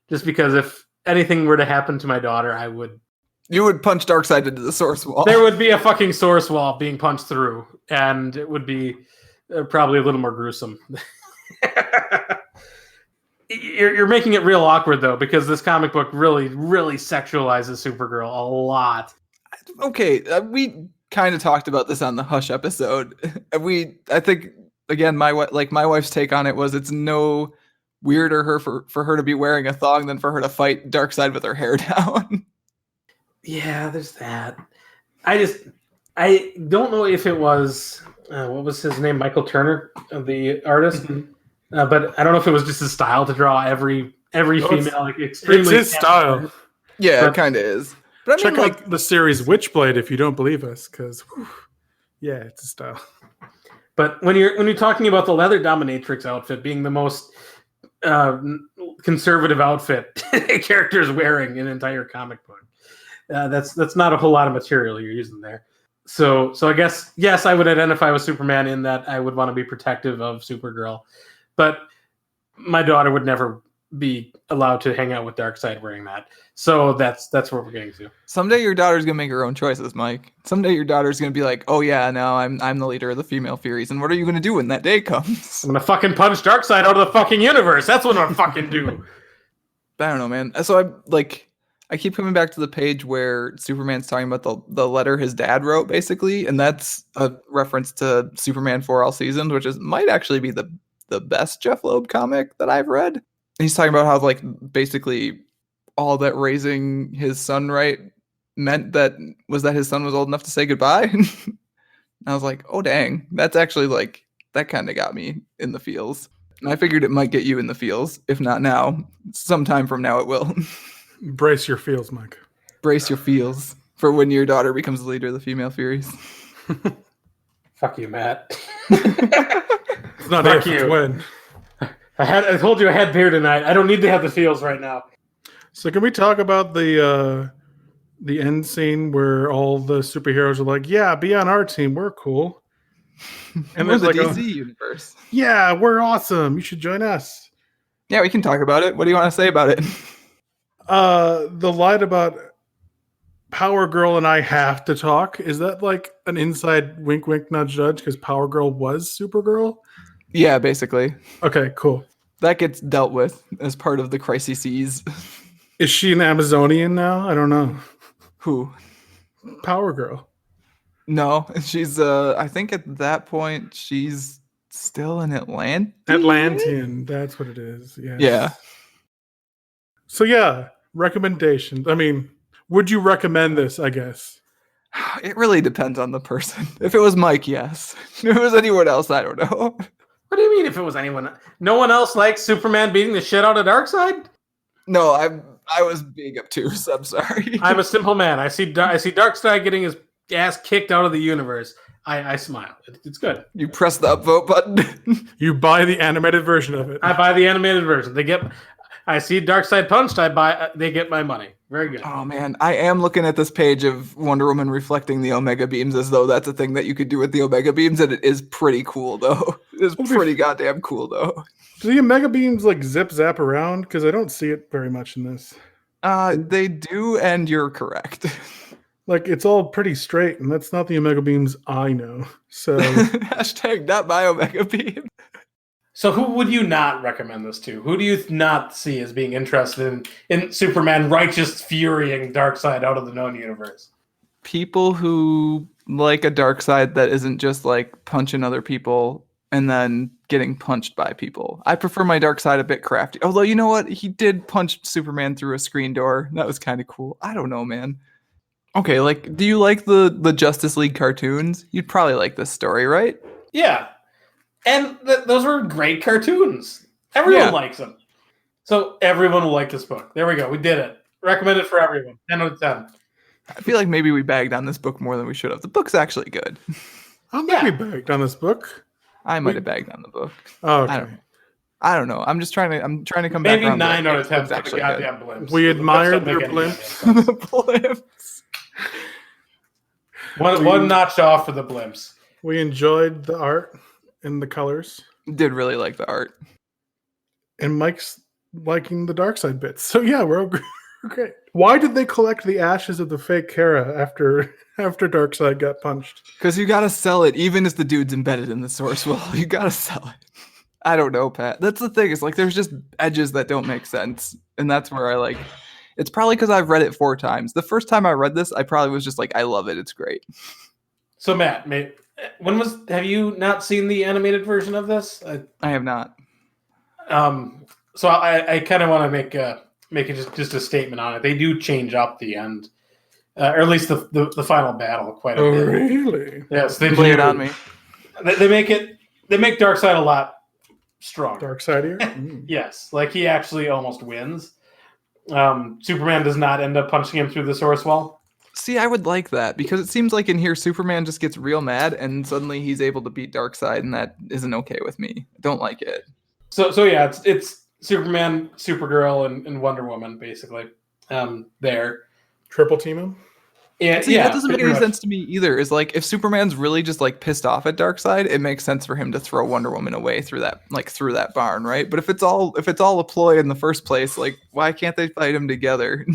[SPEAKER 3] just because if anything were to happen to my daughter,
[SPEAKER 1] You would punch Darkseid into the source wall.
[SPEAKER 3] there would be a fucking source wall being punched through, and it would be probably a little more gruesome. You're making it real awkward, though, because this comic book really, really sexualizes Supergirl a lot.
[SPEAKER 1] Okay, we kind of talked about this on the Hush episode. I think, again, my wife's take on it was it's no weirder for her to be wearing a thong than for her to fight Darkseid with her hair down.
[SPEAKER 3] Yeah, there's that. I don't know if it was what was his name, Michael Turner, the artist, but I don't know if it was just his style to draw every female like extremely.
[SPEAKER 2] It's his style.
[SPEAKER 1] Yeah,
[SPEAKER 2] But
[SPEAKER 1] it kind of is. But I
[SPEAKER 2] check
[SPEAKER 1] mean, like,
[SPEAKER 2] out the series Witchblade if you don't believe us, because yeah, it's his style.
[SPEAKER 3] But when you're talking about the leather dominatrix outfit being the most conservative outfit a character is wearing in an entire comic book, that's not a whole lot of material you're using there. So I guess, yes, I would identify with Superman in that I would want to be protective of Supergirl, but my daughter would never be allowed to hang out with Darkseid wearing that. So that's what we're getting to.
[SPEAKER 1] someday your daughter's gonna make her own choices, Mike. Someday your daughter's gonna be like, oh yeah, no, I'm the leader of the female Furies, and what are you gonna do when that day comes?
[SPEAKER 3] I'm gonna fucking punch Darkseid out of the fucking universe. That's what I'm gonna fucking do.
[SPEAKER 1] I don't know, man. So I keep coming back to the page where Superman's talking about the letter his dad wrote, basically, and that's a reference to Superman for All Seasons, which might actually be the best Jeph Loeb comic that I've read. He's talking about how, like, basically all that raising his son right meant that his son was old enough to say goodbye. I was like, oh dang, that's actually, like, that kind of got me in the feels. And I figured it might get you in the feels, if not now, sometime from now it will.
[SPEAKER 2] Brace your feels, Mike.
[SPEAKER 1] Brace your feels for when your daughter becomes the leader of the female Furies.
[SPEAKER 3] Fuck you, Matt.
[SPEAKER 2] It's not
[SPEAKER 3] Fuck
[SPEAKER 2] if, it's
[SPEAKER 3] you.
[SPEAKER 2] when.
[SPEAKER 3] I told you I had beer tonight. I don't need to have the feels right now.
[SPEAKER 2] So can we talk about the end scene where all the superheroes are like, yeah, be on our team, we're cool. And
[SPEAKER 1] We're
[SPEAKER 2] there's
[SPEAKER 1] the
[SPEAKER 2] like
[SPEAKER 1] DC universe.
[SPEAKER 2] yeah, we're awesome. You should join us.
[SPEAKER 1] Yeah, we can talk about it. What do you want to say about it?
[SPEAKER 2] The line about Power Girl and I have to talk, is that like an inside wink wink nudge nudge because Power Girl was Supergirl?
[SPEAKER 1] Yeah, basically.
[SPEAKER 2] Okay, cool.
[SPEAKER 1] That gets dealt with as part of the crises.
[SPEAKER 2] Is she an Amazonian now? I don't know.
[SPEAKER 1] Who?
[SPEAKER 2] Power Girl.
[SPEAKER 1] No, she's I think at that point she's still in Atlanta.
[SPEAKER 2] Atlantean, that's what it is. Yeah.
[SPEAKER 1] Yeah.
[SPEAKER 2] So yeah, recommendations. I mean, would you recommend this, I guess?
[SPEAKER 1] It really depends on the person. If it was Mike, yes. If it was anyone else, I don't know.
[SPEAKER 3] What do you mean if it was anyone? No one else likes Superman beating the shit out of Darkseid?
[SPEAKER 1] No, I was being obtuse. I'm sorry.
[SPEAKER 3] I'm a simple man. I see Darkseid getting his ass kicked out of the universe. I smile. It's good.
[SPEAKER 1] You press the upvote button.
[SPEAKER 2] You buy the animated version of it.
[SPEAKER 3] I buy the animated version. I see Darkseid punched. They get my money. Very good.
[SPEAKER 1] Oh man, I am looking at this page of Wonder Woman reflecting the Omega beams as though that's a thing that you could do with the Omega beams, and it is pretty cool though. It is pretty goddamn cool though.
[SPEAKER 2] Do the Omega beams like zip zap around? Because I don't see it very much in this.
[SPEAKER 1] They do, and you're correct.
[SPEAKER 2] Like it's all pretty straight, and that's not the Omega beams I know. So
[SPEAKER 1] Hashtag not my Omega beam.
[SPEAKER 3] So who would you not recommend this to? Who do you not see as being interested in Superman righteous furying Darkseid out of the known universe?
[SPEAKER 1] People who like a Darkseid that isn't just like punching other people and then getting punched by people. I prefer my Darkseid a bit crafty. Although, you know what? He did punch Superman through a screen door. That was kind of cool. I don't know, man. Okay, like, do you like the Justice League cartoons? You'd probably like this story, right?
[SPEAKER 3] Yeah. And those were great cartoons. Everyone likes them. So everyone will like this book. There we go. We did it. Recommend it for everyone. 10 out of 10.
[SPEAKER 1] I feel like maybe we bagged on this book more than we should have. The book's actually good.
[SPEAKER 2] I don't think we bagged on this book.
[SPEAKER 1] I might have bagged on the book.
[SPEAKER 2] Oh, okay.
[SPEAKER 1] I don't know. I'm trying to come back.
[SPEAKER 3] Maybe 9 out of 10 for the goddamn blimps.
[SPEAKER 2] We admired their blimps.
[SPEAKER 1] The blimps.
[SPEAKER 3] One notch off for the blimps.
[SPEAKER 2] We enjoyed the art and the colors.
[SPEAKER 1] Did really like the art.
[SPEAKER 2] And Mike's liking the Darkseid bits. So yeah, we're all great. Why did they collect the ashes of the fake Kara after Darkseid got punched?
[SPEAKER 1] Because you gotta sell it, even as the dude's embedded in the source wall. You gotta sell it. I don't know, Pat. That's the thing. It's like there's just edges that don't make sense. And that's where I like... It's probably because I've read it 4 times. The first time I read this, I probably was just like, I love it. It's great.
[SPEAKER 3] So Matt, have you not seen the animated version of this?
[SPEAKER 1] I have not.
[SPEAKER 3] So I kind of want to make it just a statement on it. They do change up the end, or at least the final battle quite a bit.
[SPEAKER 2] Really?
[SPEAKER 3] Yes, they
[SPEAKER 1] Lay it on me.
[SPEAKER 3] They make Darkseid a lot stronger.
[SPEAKER 2] Darksidier?
[SPEAKER 3] Yes, like he actually almost wins. Superman does not end up punching him through the source wall.
[SPEAKER 1] See, I would like that because it seems like in here Superman just gets real mad and suddenly he's able to beat Darkseid, and that isn't okay with me. I don't like it.
[SPEAKER 3] So yeah, it's Superman, Supergirl, and Wonder Woman basically. There.
[SPEAKER 2] Triple team him?
[SPEAKER 3] Yeah,
[SPEAKER 1] See, that doesn't make any sense to me either. Is like if Superman's really just like pissed off at Darkseid, it makes sense for him to throw Wonder Woman away through that barn, right? But if it's all a ploy in the first place, like why can't they fight him together?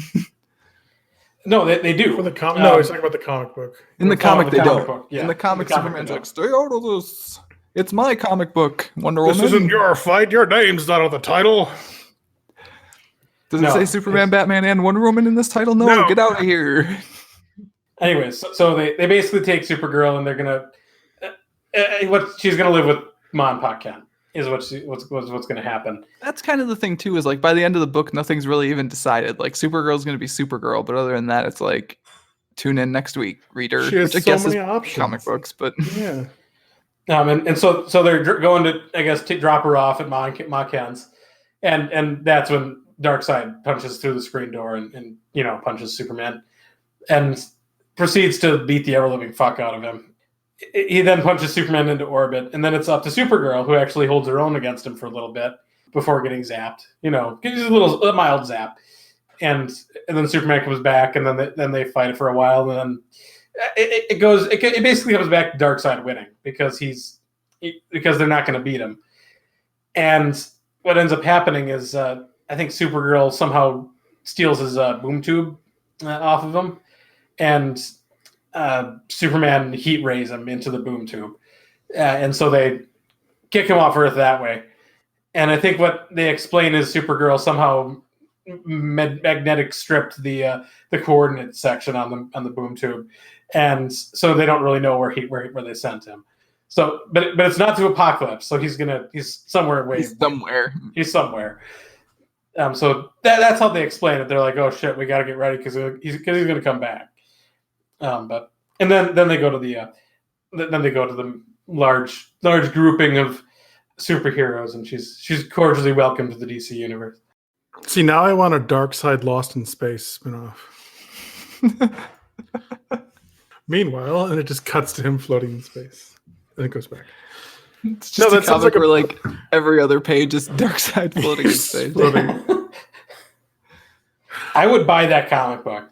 [SPEAKER 3] No, they do.
[SPEAKER 2] For the no, he's talking about the comic book.
[SPEAKER 1] In the comic, they don't.
[SPEAKER 3] Book, yeah.
[SPEAKER 1] In the comic, Superman's like, stay out of this. It's my comic book, Wonder Woman.
[SPEAKER 2] This isn't your fight. Your name's not on the title.
[SPEAKER 1] Does it say Superman, Batman, and Wonder Woman in this title? No. Get out of here.
[SPEAKER 3] Anyways, so they basically take Supergirl and they're gonna she's gonna live with Ma and Pa Kent is what's gonna happen.
[SPEAKER 1] That's kind of the thing too. Is like by the end of the book, nothing's really even decided. Like Supergirl's gonna be Supergirl, but other than that, it's like tune in next week, reader.
[SPEAKER 2] She has
[SPEAKER 1] which I
[SPEAKER 2] so
[SPEAKER 1] guess
[SPEAKER 2] many
[SPEAKER 1] is
[SPEAKER 2] options.
[SPEAKER 1] comic books, but
[SPEAKER 2] yeah.
[SPEAKER 3] And so they're going to, I guess, to drop her off at Ma Kent's, and that's when Darkseid punches through the screen door and punches Superman, and proceeds to beat the ever-living fuck out of him. He then punches Superman into orbit, and then it's up to Supergirl, who actually holds her own against him for a little bit before getting zapped. Gives a mild zap, and then Superman comes back, and then they fight for a while, and then it basically comes back to Darkseid winning because they're not going to beat him. And what ends up happening is I think Supergirl somehow steals his boom tube off of him, and Superman heat rays him into the boom tube, and so they kick him off Earth that way. And I think what they explain is Supergirl somehow magnetic stripped the coordinate section on the boom tube, and so they don't really know where they sent him. So, but it's not to Apocalypse, so he's somewhere away. He's somewhere. So that's how they explain it. They're like, oh shit, we got to get ready because he's going to come back. And then they go to the large grouping of superheroes, and she's cordially welcome to the DC universe.
[SPEAKER 2] See, now I want a Darkseid Lost in Space spinoff. Meanwhile, and it just cuts to him floating in space. And it goes back.
[SPEAKER 1] It's just
[SPEAKER 2] that
[SPEAKER 1] a
[SPEAKER 2] sounds
[SPEAKER 1] comic
[SPEAKER 2] like
[SPEAKER 1] where like every other page is Darkseid floating in space.
[SPEAKER 2] Floating.
[SPEAKER 3] I would buy that comic book.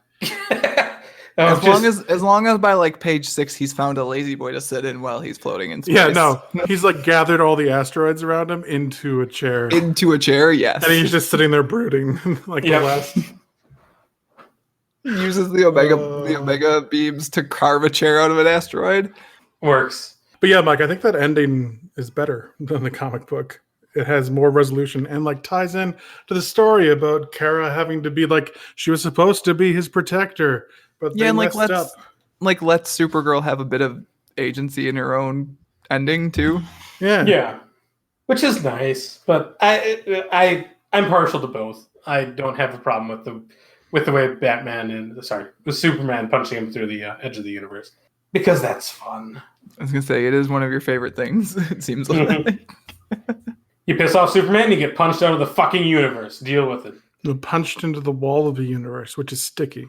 [SPEAKER 1] As long as by like page 6 he's found a lazy boy to sit in while he's floating in space.
[SPEAKER 2] Yeah, no. He's like gathered all the asteroids around him into a chair.
[SPEAKER 1] Into a chair, yes.
[SPEAKER 2] And he's just sitting there brooding like the last.
[SPEAKER 1] He uses the omega beams to carve a chair out of an asteroid.
[SPEAKER 3] Works.
[SPEAKER 2] But yeah, Mike, I think that ending is better than the comic book. It has more resolution and like ties in to the story about Kara having to be like she was supposed to be his protector, but they messed up.
[SPEAKER 1] Let Supergirl have a bit of agency in her own ending too.
[SPEAKER 3] Yeah, which is nice. But I'm partial to both. I don't have a problem with the way Batman with Superman punching him through the edge of the universe because that's fun.
[SPEAKER 1] I was gonna say it is one of your favorite things. It seems like.
[SPEAKER 3] You piss off Superman, you get punched out of the fucking universe. Deal with it.
[SPEAKER 2] You're punched into the wall of the universe, which is sticky.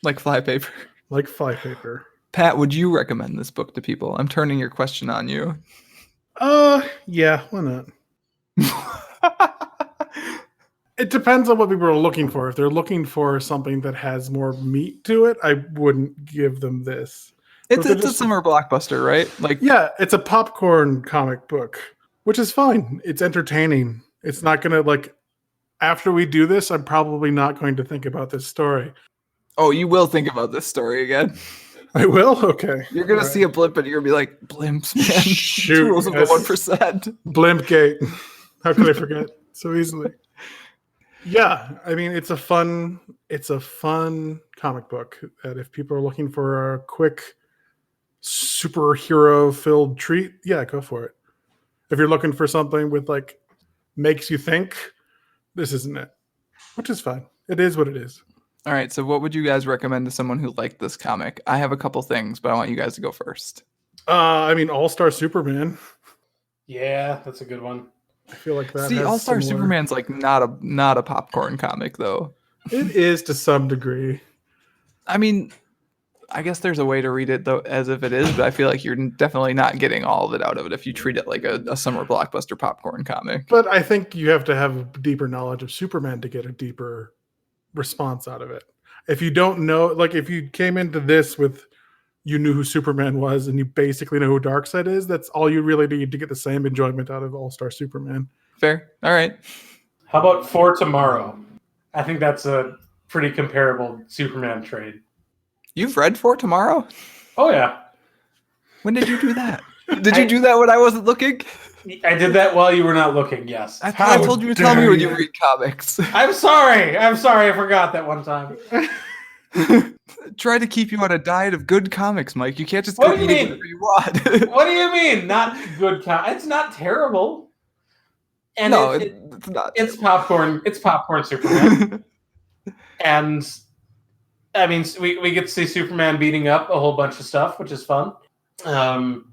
[SPEAKER 1] Like flypaper.
[SPEAKER 2] Like flypaper.
[SPEAKER 1] Pat, would you recommend this book to people? I'm turning your question on you.
[SPEAKER 2] Yeah, why not? It depends on what people are looking for. If they're looking for something that has more meat to it, I wouldn't give them this.
[SPEAKER 1] It's a summer blockbuster, right? Like,
[SPEAKER 2] yeah, it's a popcorn comic book, which is fine. It's entertaining. It's not going to, like, after we do this, I'm probably not going to think about this story.
[SPEAKER 1] Oh, you will think about this story again.
[SPEAKER 2] I will? Okay.
[SPEAKER 1] You're going to see a blimp and you're going to be like, blimps, man.
[SPEAKER 2] Shoot.
[SPEAKER 1] Rules of the 1%.
[SPEAKER 2] Blimp gate. How could I forget so easily? Yeah, I mean, it's a fun comic book that if people are looking for a quick superhero-filled treat, yeah, go for it. If you're looking for something with like makes you think, this isn't it. Which is fine. It is what it is.
[SPEAKER 1] All right, so what would you guys recommend to someone who liked this comic? I have a couple things, but I want you guys to go first.
[SPEAKER 2] I mean, All-Star Superman.
[SPEAKER 3] Yeah, that's a good one.
[SPEAKER 2] I feel like that.
[SPEAKER 1] See, All-Star Superman's like not a popcorn comic though.
[SPEAKER 2] It is to some degree.
[SPEAKER 1] I mean, I guess there's a way to read it though as if it is, but I feel like you're definitely not getting all of it out of it if you treat it like a summer blockbuster popcorn comic.
[SPEAKER 2] But I think you have to have a deeper knowledge of Superman to get a deeper response out of it. If you don't know, like if you came into this with you knew who Superman was and you basically know who Darkseid is, that's all you really need to get the same enjoyment out of All-Star Superman.
[SPEAKER 1] Fair. All right.
[SPEAKER 3] How about For Tomorrow? I think that's a pretty comparable Superman trade.
[SPEAKER 1] You've read For Tomorrow?
[SPEAKER 3] Oh, yeah.
[SPEAKER 1] When did you do that? Did you do that when I wasn't looking?
[SPEAKER 3] I did that while you were not looking, yes.
[SPEAKER 1] I thought I told you to tell me when you read comics.
[SPEAKER 3] I'm sorry. I forgot that one time.
[SPEAKER 1] Try to keep you on a diet of good comics, Mike. You can't just go eating whatever you want.
[SPEAKER 3] What do you mean? Not good comics? It's not terrible. And
[SPEAKER 1] no, it's not.
[SPEAKER 3] It's popcorn. It's popcorn Superman. And I mean, we get to see Superman beating up a whole bunch of stuff, which is fun. And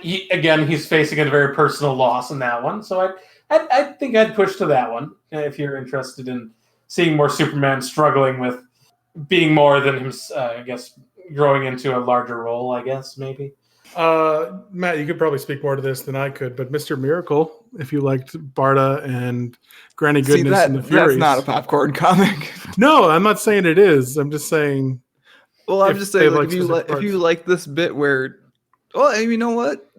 [SPEAKER 3] he's facing a very personal loss in that one. So I think I'd push to that one if you're interested in seeing more Superman struggling with being more than him, I guess, growing into a larger role, I guess, maybe.
[SPEAKER 2] Matt, you could probably speak more to this than I could, but Mr. Miracle, if you liked Barda and Granny Goodness and the Furies.
[SPEAKER 1] That's not a popcorn comic.
[SPEAKER 2] No, I'm not saying it is. I'm just saying.
[SPEAKER 1] Well, I'm just saying, like, if you like this bit where, well, you know what?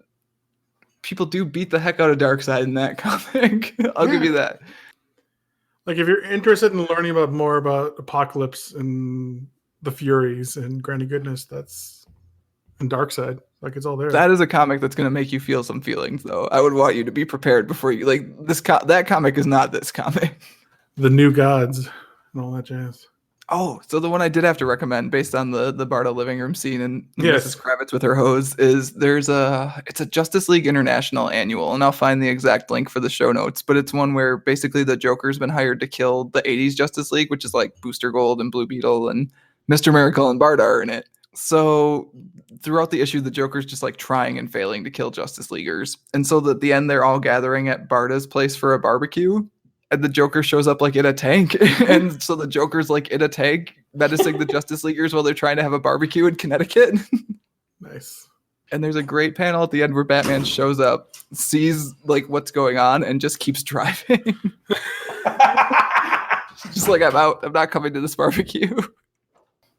[SPEAKER 1] People do beat the heck out of Darkseid in that comic. I'll give you that.
[SPEAKER 2] Like, if you're interested in learning more about Apocalypse and the Furies and Granny Goodness, that's and Darkseid. Like, it's all there.
[SPEAKER 1] That is a comic that's going to make you feel some feelings, though. I would want you to be prepared before you like this. That comic is not this comic.
[SPEAKER 2] The New Gods and all that jazz.
[SPEAKER 1] Oh, so the one I did have to recommend, based on the Barda living room scene and
[SPEAKER 2] yes.
[SPEAKER 1] Mrs. Kravitz with her hose, is it's a Justice League International annual, and I'll find the exact link for the show notes. But it's one where basically the Joker's been hired to kill the '80s Justice League, which is like Booster Gold and Blue Beetle and Mr. Miracle and Barda are in it. So throughout the issue, the Joker's just like trying and failing to kill Justice Leaguers. And so at the end, they're all gathering at Barda's place for a barbecue. And the Joker shows up like in a tank. And so the Joker's like in a tank menacing the Justice Leaguers while they're trying to have a barbecue in Connecticut.
[SPEAKER 2] Nice.
[SPEAKER 1] And there's a great panel at the end where Batman shows up, sees like what's going on, and just keeps driving. Just like, I'm out. I'm not coming to this barbecue.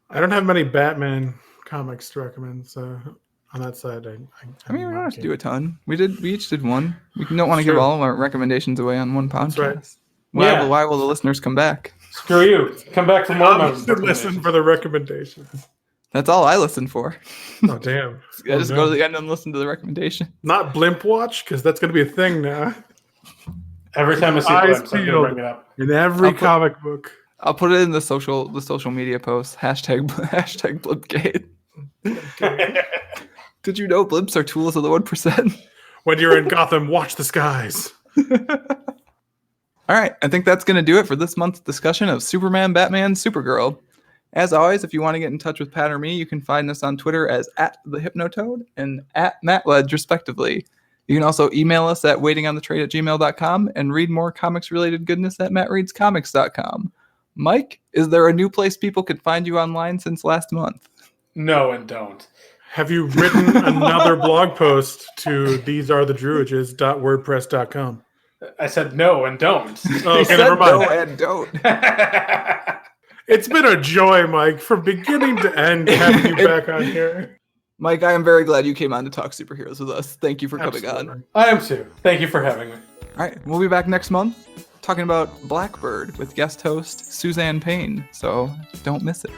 [SPEAKER 2] I don't have many Batman comics to recommend, so on that side,
[SPEAKER 1] I mean, we don't have to do a ton. We each did one. We don't want to give all of our recommendations away on one podcast.
[SPEAKER 2] That's right.
[SPEAKER 1] Why will the listeners come back?
[SPEAKER 3] Screw you. Come back for more.
[SPEAKER 2] Listen for the recommendations.
[SPEAKER 1] That's all I listen for.
[SPEAKER 2] Oh, damn.
[SPEAKER 1] I just go to the end and listen to the recommendation.
[SPEAKER 2] Not Blimp Watch, because that's going to be a thing now.
[SPEAKER 3] Every time I see Blimps, I'm going to bring it up.
[SPEAKER 2] In every comic book.
[SPEAKER 1] I'll put it in the social media post. Hashtag Blimpgate. Did you know blimps are tools of the 1%?
[SPEAKER 2] When you're in Gotham, watch the skies.
[SPEAKER 1] All right. I think that's going to do it for this month's discussion of Superman, Batman, Supergirl. As always, if you want to get in touch with Pat or me, you can find us on Twitter as @thehypnotoad and @MattLedge, respectively. You can also email us at waitingonthetrade@gmail.com and read more comics-related goodness at mattreadscomics.com. Mike, is there a new place people can find you online since last month?
[SPEAKER 3] No, and don't.
[SPEAKER 2] Have you written another blog post to thesearethetruages.wordpress.com?
[SPEAKER 3] I said no and don't.
[SPEAKER 2] Oh, okay, never mind.
[SPEAKER 1] No and don't.
[SPEAKER 2] It's been a joy, Mike, from beginning to end having you back on here.
[SPEAKER 1] Mike, I am very glad you came on to talk superheroes with us. Thank you for coming on.
[SPEAKER 3] I am too. Thank you for having me.
[SPEAKER 1] All right, we'll be back next month talking about Blackbird with guest host Suzanne Payne, so don't miss it.